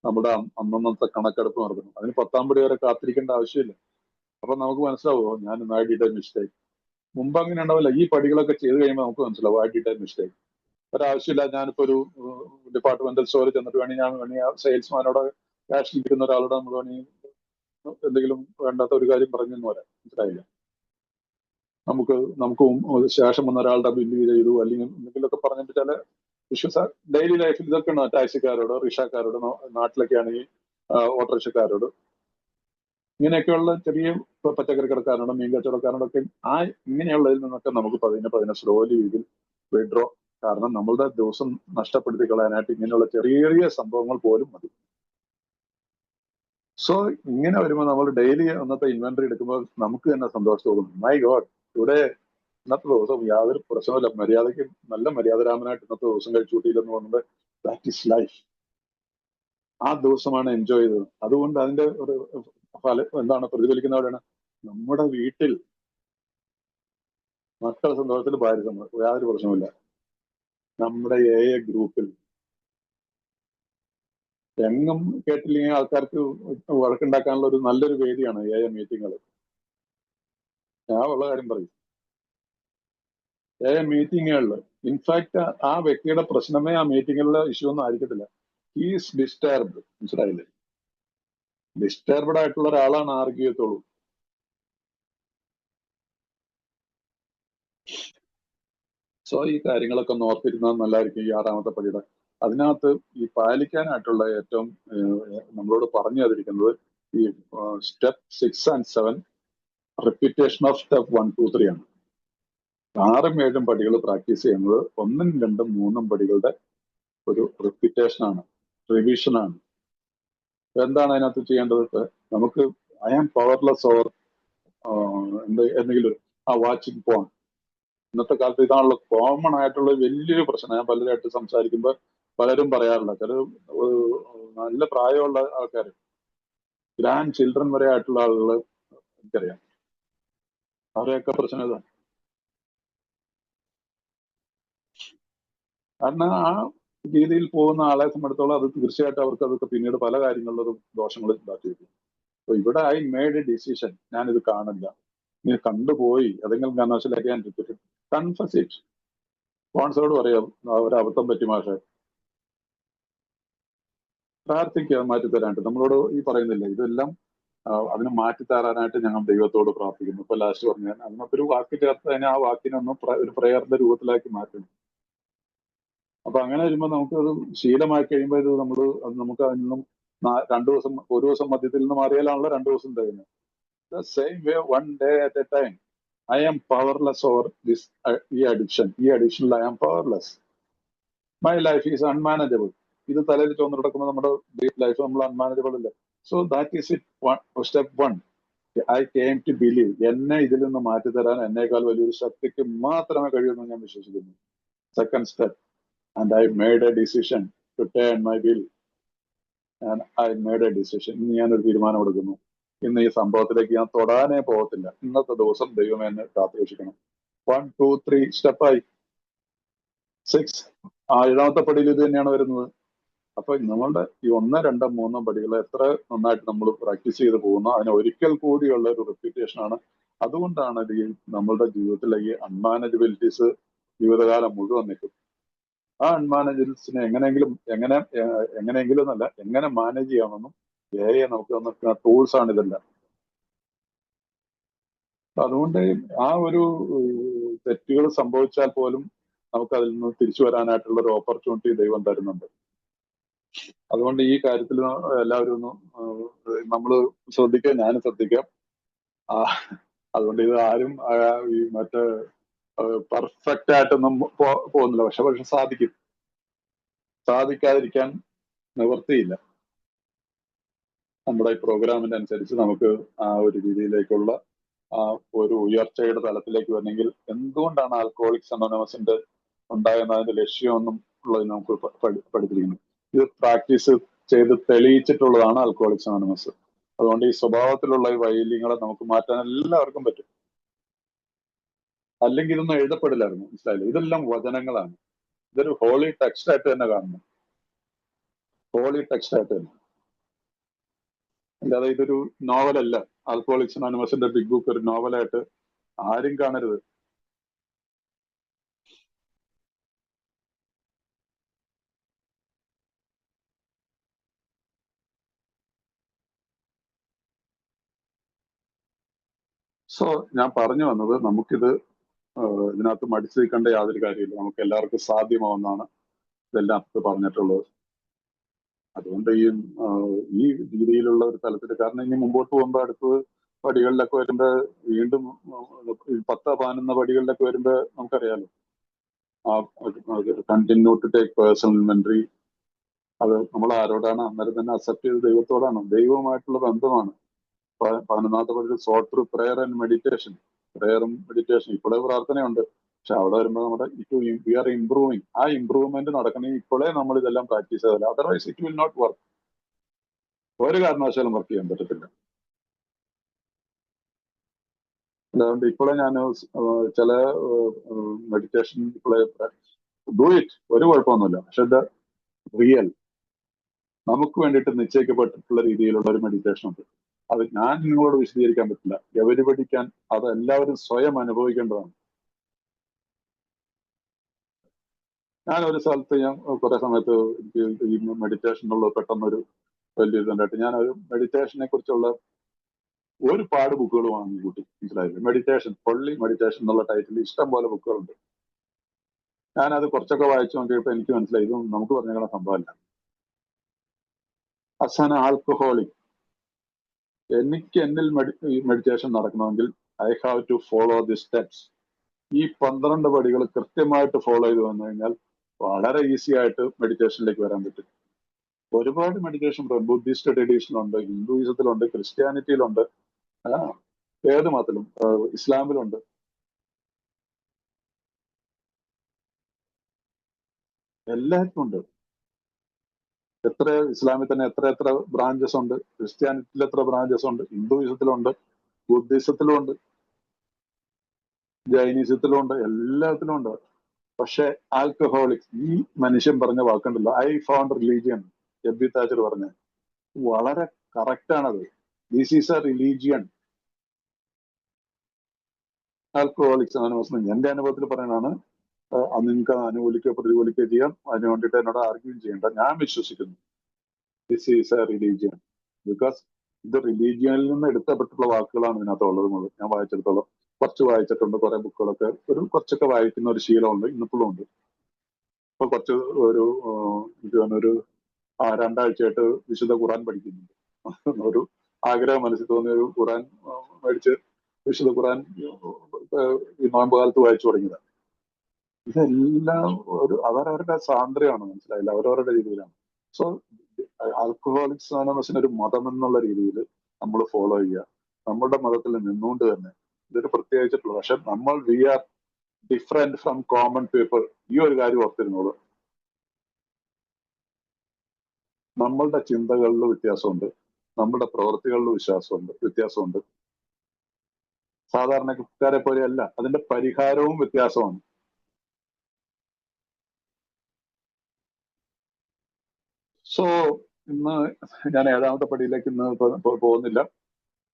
നമ്മുടെ അന്നന്നത്തെ കണക്കെടുപ്പ് നടത്തുന്നു. അതിന് 10-ാം പടി വരെ കാത്തിരിക്കേണ്ട ആവശ്യമില്ല. അപ്പൊ നമുക്ക് മനസ്സിലാവുമോ ഞാൻ ഐ ഡിഡ് എ മിസ്റ്റേക്ക്. മുമ്പ് അങ്ങനെ ഉണ്ടാവില്ല. ഈ പടികളൊക്കെ ചെയ്ത് കഴിയുമ്പോൾ നമുക്ക് മനസ്സിലാവും ഐ ഡിഡ് എ മിസ്റ്റേക്ക്. ഒരാവശ്യമില്ല. ഞാനിപ്പോ ഒരു ഡിപ്പാർട്ട്മെന്റൽ സ്റ്റോറിൽ ചെന്നിട്ട് വേണമെങ്കിൽ ആ സെയിൽസ്മാനോട് ക്യാഷ് ഇരിക്കുന്ന ഒരാളോട് നമ്മൾ വേണമെങ്കിൽ എന്തെങ്കിലും വേണ്ടാത്ത ഒരു കാര്യം പറഞ്ഞെന്ന് വരാം. മനസ്സിലായില്ല? നമുക്ക് ശേഷം വന്ന ഒരാളുടെ ബില്ല് ചെയ്തു അല്ലെങ്കിൽ എന്തെങ്കിലുമൊക്കെ പറഞ്ഞിട്ട് ചില ഇഷ്യൂസ് ഡെയിലി ലൈഫിൽ ഇതൊക്കെ ഉണ്ട്. ടാക്സിക്കാരോട്, റിക്ഷക്കാരോട്, നാട്ടിലൊക്കെ ആണെങ്കിൽ ഓട്ടോറിക്ഷക്കാരോട്, ഇങ്ങനെയൊക്കെയുള്ള ചെറിയ പച്ചക്കറി കടക്കാരോട്, മീൻ കച്ചവടക്കാരോടൊക്കെ ഇങ്ങനെയുള്ളതിൽ നിന്നൊക്കെ നമുക്ക് പതിനെ സ്ലോലി ഇതിൽ വിഡ്രോ. കാരണം നമ്മളുടെ ദിവസം നഷ്ടപ്പെടുത്തി കളയാനായിട്ട് ഇങ്ങനെയുള്ള ചെറിയ ചെറിയ സംഭവങ്ങൾ പോലും മതി. സോ ഇങ്ങനെ വരുമ്പോൾ നമ്മൾ ഡെയിലി അന്നത്തെ ഇൻവെന്ററി എടുക്കുമ്പോൾ നമുക്ക് തന്നെ സന്തോഷം തോന്നും. മൈ ഗോഡ്, ഇവിടെ ഇന്നത്തെ ദിവസം യാതൊരു പ്രശ്നമില്ല, മര്യാദയ്ക്ക് നല്ല മര്യാദരാമനായിട്ട് ഇന്നത്തെ ദിവസം കഴിച്ചു കൂട്ടിയില്ലെന്ന് പറഞ്ഞത് ദാറ്റ് ഈസ് ലൈഫ്. ആ ദിവസമാണ് എൻജോയ് ചെയ്തത്. അതുകൊണ്ട് അതിന്റെ ഒരു എന്താണ് പ്രതിഫലിക്കുന്നവരാണ് നമ്മുടെ വീട്ടിൽ മക്കൾ സന്തോഷത്തിൽ, ഭാര്യ സന്തോഷം, യാതൊരു പ്രശ്നമില്ല. നമ്മുടെ ഗ്രൂപ്പിൽ എങ്ങും കേട്ടില്ലെങ്കിൽ ആൾക്കാർക്ക് വഴക്കുണ്ടാക്കാനുള്ള ഒരു നല്ലൊരു വേദിയാണ് മീറ്റിങ്ങുകൾ. ഞാൻ ഉള്ള കാര്യം പറയും. മീറ്റിങ്ങുകളിൽ ഇൻഫാക്ട് ആ വ്യക്തിയുടെ പ്രശ്നമേ ആ മീറ്റിങ്ങിലുള്ള ഇഷ്യൂ ഒന്നും ആയിരിക്കത്തില്ല. Is disturbed. മനസ്സിലായില്ലേ? ഡിസ്റ്റർബ്ഡ് ആയിട്ടുള്ള ഒരാളാണ് ആർഗ്യൂ ചെയ്യത്തുള്ളൂ. സോ ഈ കാര്യങ്ങളൊക്കെ ഒന്ന് ഓർത്തിരുന്നാൽ നല്ലതായിരിക്കും. ഈ 6-ാമത്തെ പടിയുടെ അതിനകത്ത് ഈ പാലിക്കാനായിട്ടുള്ള ഏറ്റവും നമ്മളോട് പറഞ്ഞു തന്നിരിക്കുന്നത് ഈ step 6 and 7 repetition of step 1, 2, 3 ആണ്. 6ഉം 7ഉം പടികൾ പ്രാക്ടീസ് ചെയ്യുന്നത് 1ഉം 2ഉം 3ഉം പടികളുടെ ഒരു റിപ്പീറ്റേഷൻ ആണ്, റിവിഷൻ ആണ്. എന്താണ് അതിനകത്ത് ചെയ്യേണ്ടത്? നമുക്ക് ഐ ആം പവർലെസ് ഓർ എന്തെങ്കിലും വാച്ചിങ് പോൺ. ഇന്നത്തെ കാലത്ത് ഇതാണല്ലോ കോമൺ ആയിട്ടുള്ള വലിയൊരു പ്രശ്നം. ഞാൻ പലരായിട്ട് സംസാരിക്കുമ്പോൾ പലരും പറയാറില്ല. ചില നല്ല പ്രായമുള്ള ആൾക്കാർ, ഗ്രാൻഡ് ചിൽഡ്രൻ വരെ ആയിട്ടുള്ള ആളുകൾ എനിക്കറിയാം. അവരെയൊക്കെ പ്രശ്നം ഇതാണ്. കാരണം ആ രീതിയിൽ പോകുന്ന ആളെ സംബന്ധിച്ചോളം അത് തീർച്ചയായിട്ടും അവർക്ക് അതൊക്കെ പിന്നീട് പല കാര്യങ്ങളിലും ദോഷങ്ങൾ ഉണ്ടാക്കിയിരിക്കും. അപ്പൊ ഇവിടെ ഐ മേഡ് എ ഡിസിഷൻ, ഞാനിത് കാണില്ല, നീ കണ്ടുപോയി ഏതെങ്കിലും കാരണവശാലേക്ക് ഞാൻ റിപ്പീറ്റ് കൺഫസ് ഇറ്റ്. സ്പോൺസറോട് പറയാം ഒരബദ്ധം പറ്റി മാഷെ, പ്രാർത്ഥിക്കുക മാറ്റിത്തരാനായിട്ട്. നമ്മളോട് ഈ പറയുന്നില്ല ഇതെല്ലാം അതിന് മാറ്റിത്തരാനായിട്ട് ഞങ്ങൾ ദൈവത്തോട് പ്രാർത്ഥിക്കുന്നു. ഇപ്പൊ ലാസ്റ്റ് പറഞ്ഞാൽ അന്നത്തെ ഒരു വാക്ക് ചേർത്ത് അതിനെ ആ വാക്കിനൊന്ന് ഒരു പ്രയറിന്റെ രൂപത്തിലാക്കി മാറ്റുന്നു. അപ്പൊ അങ്ങനെ വരുമ്പോൾ നമുക്ക് അത് ശീലമായി കഴിയുമ്പോൾ ഇത് നമുക്ക് അതിൽ നിന്നും 2 ദിവസം, ഒരു ദിവസം മധ്യത്തിൽ നിന്ന് മാറിയാലാണല്ലോ 2 ദിവസം തരുന്നത്. The same way, one day at a time. I am powerless over this ഈ അഡിക്ഷനിൽ I am powerless. My life is unmanageable. ഇത് തലയിൽ ചോന്ന് കിടക്കുമ്പോൾ നമ്മുടെ ലൈഫ് നമ്മൾ അൺമാനേജബിൾ അല്ലേ. So that is it. Step 1, I came to believe. എന്നെ ഇതിൽ നിന്ന് മാറ്റിത്തരാൻ എന്നേക്കാൾ വലിയൊരു ശക്തിക്ക് മാത്രമേ കഴിയുമെന്ന് ഞാൻ വിശ്വസിക്കുന്നു. Second step, and I made a decision to turn my will. And I made a decision. ഇന്ന് ഞാനൊരു തീരുമാനം എടുക്കുന്നു. ഇന്ന് ഈ സംഭവത്തിലേക്ക് ഞാൻ തൊടാനേ പോകത്തില്ല. ഇന്നത്തെ ദിവസം ദൈവമേ എന്നെ കാത്തുരക്ഷിക്കണം. 1, 2, 3 സ്റ്റെപ്പായി. 6 7ാമത്തെ പടിയിൽ ഇത് തന്നെയാണ് വരുന്നത്. അപ്പൊ നമ്മളുടെ ഈ 1, 2, 3 പടികൾ എത്ര നന്നായിട്ട് നമ്മൾ പ്രാക്ടീസ് ചെയ്ത് പോകുന്നു, അതിന് ഒരിക്കൽ കൂടിയുള്ള ഒരു റിപ്പീറ്റേഷൻ ആണ്. അതുകൊണ്ടാണ് ഈ നമ്മളുടെ ജീവിതത്തിലെ ഈ അൺമാനേജബിലിറ്റീസ് ജീവിതകാലം മുഴുവൻ നിൽക്കും. ആ അൺമാനേജബിലിറ്റീസിനെ എങ്ങനെയെങ്കിലും എന്നല്ല, എങ്ങനെ മാനേജ് ചെയ്യാമെന്നും നമുക്ക് തന്നിട്ടുള്ള ടൂൾസ് ആണ് ഇതെല്ലാം. അതുകൊണ്ട് ആ ഒരു തെറ്റുകൾ സംഭവിച്ചാൽ പോലും നമുക്ക് അതിൽ നിന്ന് തിരിച്ചു വരാനായിട്ടുള്ള ഒരു ഓപ്പർച്യൂണിറ്റി ദൈവം തരുന്നുണ്ട്. അതുകൊണ്ട് ഈ കാര്യത്തിൽ എല്ലാവരും ഒന്ന് നമ്മൾ ശ്രദ്ധിക്കാം, ഞാനും ശ്രദ്ധിക്കാം. അതുകൊണ്ട് ഇത് ആരും ഈ മറ്റേ പെർഫെക്റ്റ് ആയിട്ടൊന്നും പോകുന്നില്ല. പക്ഷെ സാധിക്കും. സാധിക്കാതിരിക്കാൻ നിവൃത്തിയില്ല. നമ്മുടെ ഈ പ്രോഗ്രാമിന്റെ അനുസരിച്ച് നമുക്ക് ആ ഒരു രീതിയിലേക്കുള്ള ആ ഒരു ഉയർച്ചയുടെ തലത്തിലേക്ക് വരണമെങ്കിൽ എന്തുകൊണ്ടാണ് ആൽക്കഹോളിക്സ് അനോണിമസിന്റെ ഉണ്ടാകുന്നതിന്റെ ലക്ഷ്യമെന്നും ഉള്ളത് നമുക്ക് പഠിപ്പിക്കുന്നു. ഇത് പ്രാക്ടീസ് ചെയ്ത് തെളിയിച്ചിട്ടുള്ളതാണ് ആൽക്കഹോളിക്സ് അനോണിമസ്. അതുകൊണ്ട് ഈ സ്വഭാവത്തിലുള്ള ഈ വൈകല്യങ്ങളെ നമുക്ക് മാറ്റാൻ എല്ലാവർക്കും പറ്റും. അല്ലെങ്കിൽ ഇതൊന്നും എഴുതപ്പെടില്ലായിരുന്നു. മനസ്സിലായില്ലേ? ഇതെല്ലാം വചനങ്ങളാണ്. ഇതൊരു ഹോളി ടെക്സ്റ്റ് ആയിട്ട് തന്നെ കാണുന്നു. ഹോളി ടെക്സ്റ്റ് ആയിട്ട് തന്നെ, അല്ലാതെ ഇതൊരു നോവലല്ല. ആൽക്കഹോളിക്സ് അനോണിമസിന്റെ ബിഗ് ബുക്ക് ഒരു നോവലായിട്ട് ആരും കാണരുത്. സോ ഞാൻ പറഞ്ഞു വന്നത്, നമുക്കിത് ഇതിനകത്ത് മടിച്ചു നിൽക്കേണ്ട യാതൊരു കാര്യമില്ല. നമുക്ക് എല്ലാവർക്കും സാധ്യമാവുന്നതാണ് ഇതെല്ലാം പറഞ്ഞിട്ടുള്ളത്. അതുകൊണ്ട് ഈ രീതിയിലുള്ള ഒരു തലത്തിൽ, കാരണം ഇനി മുമ്പോട്ട് പോകുമ്പോൾ അടുത്തത് പടികളിലൊക്കെ വരുമ്പോ വീണ്ടും 10-11 പടികളിലൊക്കെ വരുമ്പോ നമുക്കറിയാലോ, continue to take personal inventory. അത് നമ്മൾ ആരോടാണ്? അന്നേരം തന്നെ അക്സെപ്റ്റ് ചെയ്ത് ദൈവത്തോടാണ്. ദൈവവുമായിട്ടുള്ള ബന്ധമാണ്. 11ാമത്തെ പടി sought through prayer and meditation. പ്രെയറും മെഡിറ്റേഷൻ ഇപ്പോഴേ പ്രാർത്ഥനയുണ്ട്. പക്ഷെ അവിടെ വരുമ്പോൾ നമ്മുടെ വി ആർ ഇംപ്രൂവിങ്. ആ ഇംപ്രൂവ്മെന്റ് നടക്കണമെങ്കിൽ ഇപ്പോഴേ നമ്മൾ ഇതെല്ലാം പ്രാക്ടീസ് ചെയ്താൽ, otherwise it will not work. ഒരു കാരണവശാലും വർക്ക് ചെയ്യാൻ പറ്റത്തില്ല. അതുകൊണ്ട് ഇപ്പോഴേ ഞാൻ ചില മെഡിറ്റേഷൻ ഇപ്പോഴേ ഡു ഇറ്റ്, ഒരു കുഴപ്പമൊന്നുമില്ല. പക്ഷെ ഇത് റിയൽ, നമുക്ക് വേണ്ടിയിട്ട് നിശ്ചയിക്കപ്പെട്ടിട്ടുള്ള രീതിയിലുള്ള ഒരു മെഡിറ്റേഷൻ ഉണ്ട്. അത് ഞാൻ നിങ്ങളോട് വിശദീകരിക്കാൻ പറ്റില്ല. എവരിപടിക്കാൻ അത് എല്ലാവരും സ്വയം അനുഭവിക്കേണ്ടതാണ്. ഞാൻ ഒരു സ്ഥലത്ത്, ഞാൻ കുറെ സമയത്ത് എനിക്ക് ഈ മെഡിറ്റേഷനുള്ള പെട്ടെന്നൊരു വലിയ ഇതുണ്ടായിട്ട് ഞാനൊരു മെഡിറ്റേഷനെ കുറിച്ചുള്ള ഒരുപാട് ബുക്കുകൾ വാങ്ങി കൂട്ടി. മനസ്സിലായില്ലേ? മെഡിറ്റേഷൻ, പൊള്ളി മെഡിറ്റേഷൻ എന്നുള്ള ടൈറ്റിൽ ഇഷ്ടം പോലെ ബുക്കുകളുണ്ട്. ഞാനത് കുറച്ചൊക്കെ വായിച്ചു നോക്കിയപ്പോൾ എനിക്ക് മനസ്സിലായി ഇതും നമുക്ക് പറഞ്ഞ സംഭവമല്ല. അസാന ആൽക്കഹോളിക്, എനിക്ക് എന്നിൽ മെഡിറ്റേഷൻ നടക്കണമെങ്കിൽ I have to follow the steps. ഈ 12 പടികൾ കൃത്യമായിട്ട് ഫോളോ ചെയ്ത് വന്നു കഴിഞ്ഞാൽ വളരെ ഈസി ആയിട്ട് മെഡിറ്റേഷനിലേക്ക് വരാൻ പറ്റും. ഒരുപാട് മെഡിറ്റേഷൻ ബുദ്ധിസ്റ്റ് ട്രഡീഷനിലുണ്ട്, ഹിന്ദുയിസത്തിലുണ്ട്, ക്രിസ്ത്യാനിറ്റിയിലുണ്ട്, ഏത് മതത്തിലും, ഇസ്ലാമിലുണ്ട്. എല്ലാവർക്കും ഉണ്ട്. എത്ര ഇസ്ലാമിൽ തന്നെ എത്ര ബ്രാഞ്ചസ് ഉണ്ട്, ക്രിസ്ത്യാനിറ്റിയിൽ എത്ര ബ്രാഞ്ചസ് ഉണ്ട്, ഹിന്ദുയിസത്തിലുണ്ട്, ബുദ്ധിസത്തിലും ഉണ്ട്, ജൈനിസത്തിലും ഉണ്ട്, എല്ലാത്തിലും ഉണ്ട്. പക്ഷെ ആൽക്കഹോളിക്സ്, ഈ മനുഷ്യൻ പറഞ്ഞ വാക്കുണ്ടല്ലോ, I found religion, Ebby Thacher പറഞ്ഞ വളരെ കറക്റ്റാണത്. This is a religion. Alcoholics Anonymous എന്റെ അനുഭവത്തിൽ പറയുന്നതാണ്. നിങ്ങൾക്ക് അനുകൂലിക്കുകയോ പ്രതികൂലിക്കുകയോ ചെയ്യാം. അതിന് വേണ്ടിയിട്ട് എന്നോട് ആർഗ്യം ചെയ്യേണ്ട. ഞാൻ വിശ്വസിക്കുന്നു this is a religion. Because ഇത് റിലീജിയനിൽ നിന്ന് എടുക്കപ്പെട്ടുള്ള വാക്കുകളാണ് ഇതിനകത്തുള്ളത്. ഞാൻ വായിച്ചിടത്തോളം കുറച്ച് വായിച്ചിട്ടുണ്ട്. കുറെ ബുക്കുകളൊക്കെ കുറച്ചൊക്കെ വായിക്കുന്ന ഒരു ശീലമുണ്ട്, ഇന്നിപ്പോഴും ഉണ്ട്. ഇപ്പൊ കുറച്ച് ഒരു 2 ആഴ്ചയായിട്ട് വിശുദ്ധ ഖുറാൻ പഠിക്കുന്നുണ്ട്. ഒരു ആഗ്രഹം മനസ്സിൽ തോന്നിയ ഒരു ഖുറാൻ മേടിച്ച് വിശുദ്ധ ഖുറാൻ ഈ നോയമ്പ് കാലത്ത് വായിച്ചു തുടങ്ങിയതാണ്. ഇതെല്ലാം അവരവരുടെ സ്വാതന്ത്ര്യമാണ്. മനസ്സിലായില്ല? അവരവരുടെ രീതിയിലാണ്. സോ ആൽക്കഹോളിക്സ് അനോണിമസിന് ഒരു മതം എന്നുള്ള രീതിയിൽ നമ്മൾ ഫോളോ ചെയ്യുക. നമ്മുടെ മതത്തിൽ നിന്നുകൊണ്ട് തന്നെ ഇതൊരു പ്രത്യേകിച്ചിട്ടുള്ള, പക്ഷെ നമ്മൾ we are different from common people. ഈ ഒരു കാര്യം ഓർത്തിരുന്നത്. നമ്മളുടെ ചിന്തകളിൽ വ്യത്യാസമുണ്ട്, നമ്മുടെ പ്രവൃത്തികളിൽ വ്യത്യാസമുണ്ട്. സാധാരണക്കാരെ പോലെയല്ല, അതിന്റെ പരിഹാരവും വ്യത്യാസമാണ്. സോ ഇന്ന് ഞാൻ 7ാമത്തെ പടിയിലേക്ക് ഇന്ന് പോകുന്നില്ല.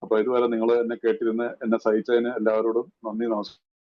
അപ്പൊ ഇതുവരെ നിങ്ങൾ എന്നെ കേട്ടിരുന്ന് എന്നെ സഹിച്ചതിന് എല്ലാവരോടും നന്ദി, നമസ്കാരം.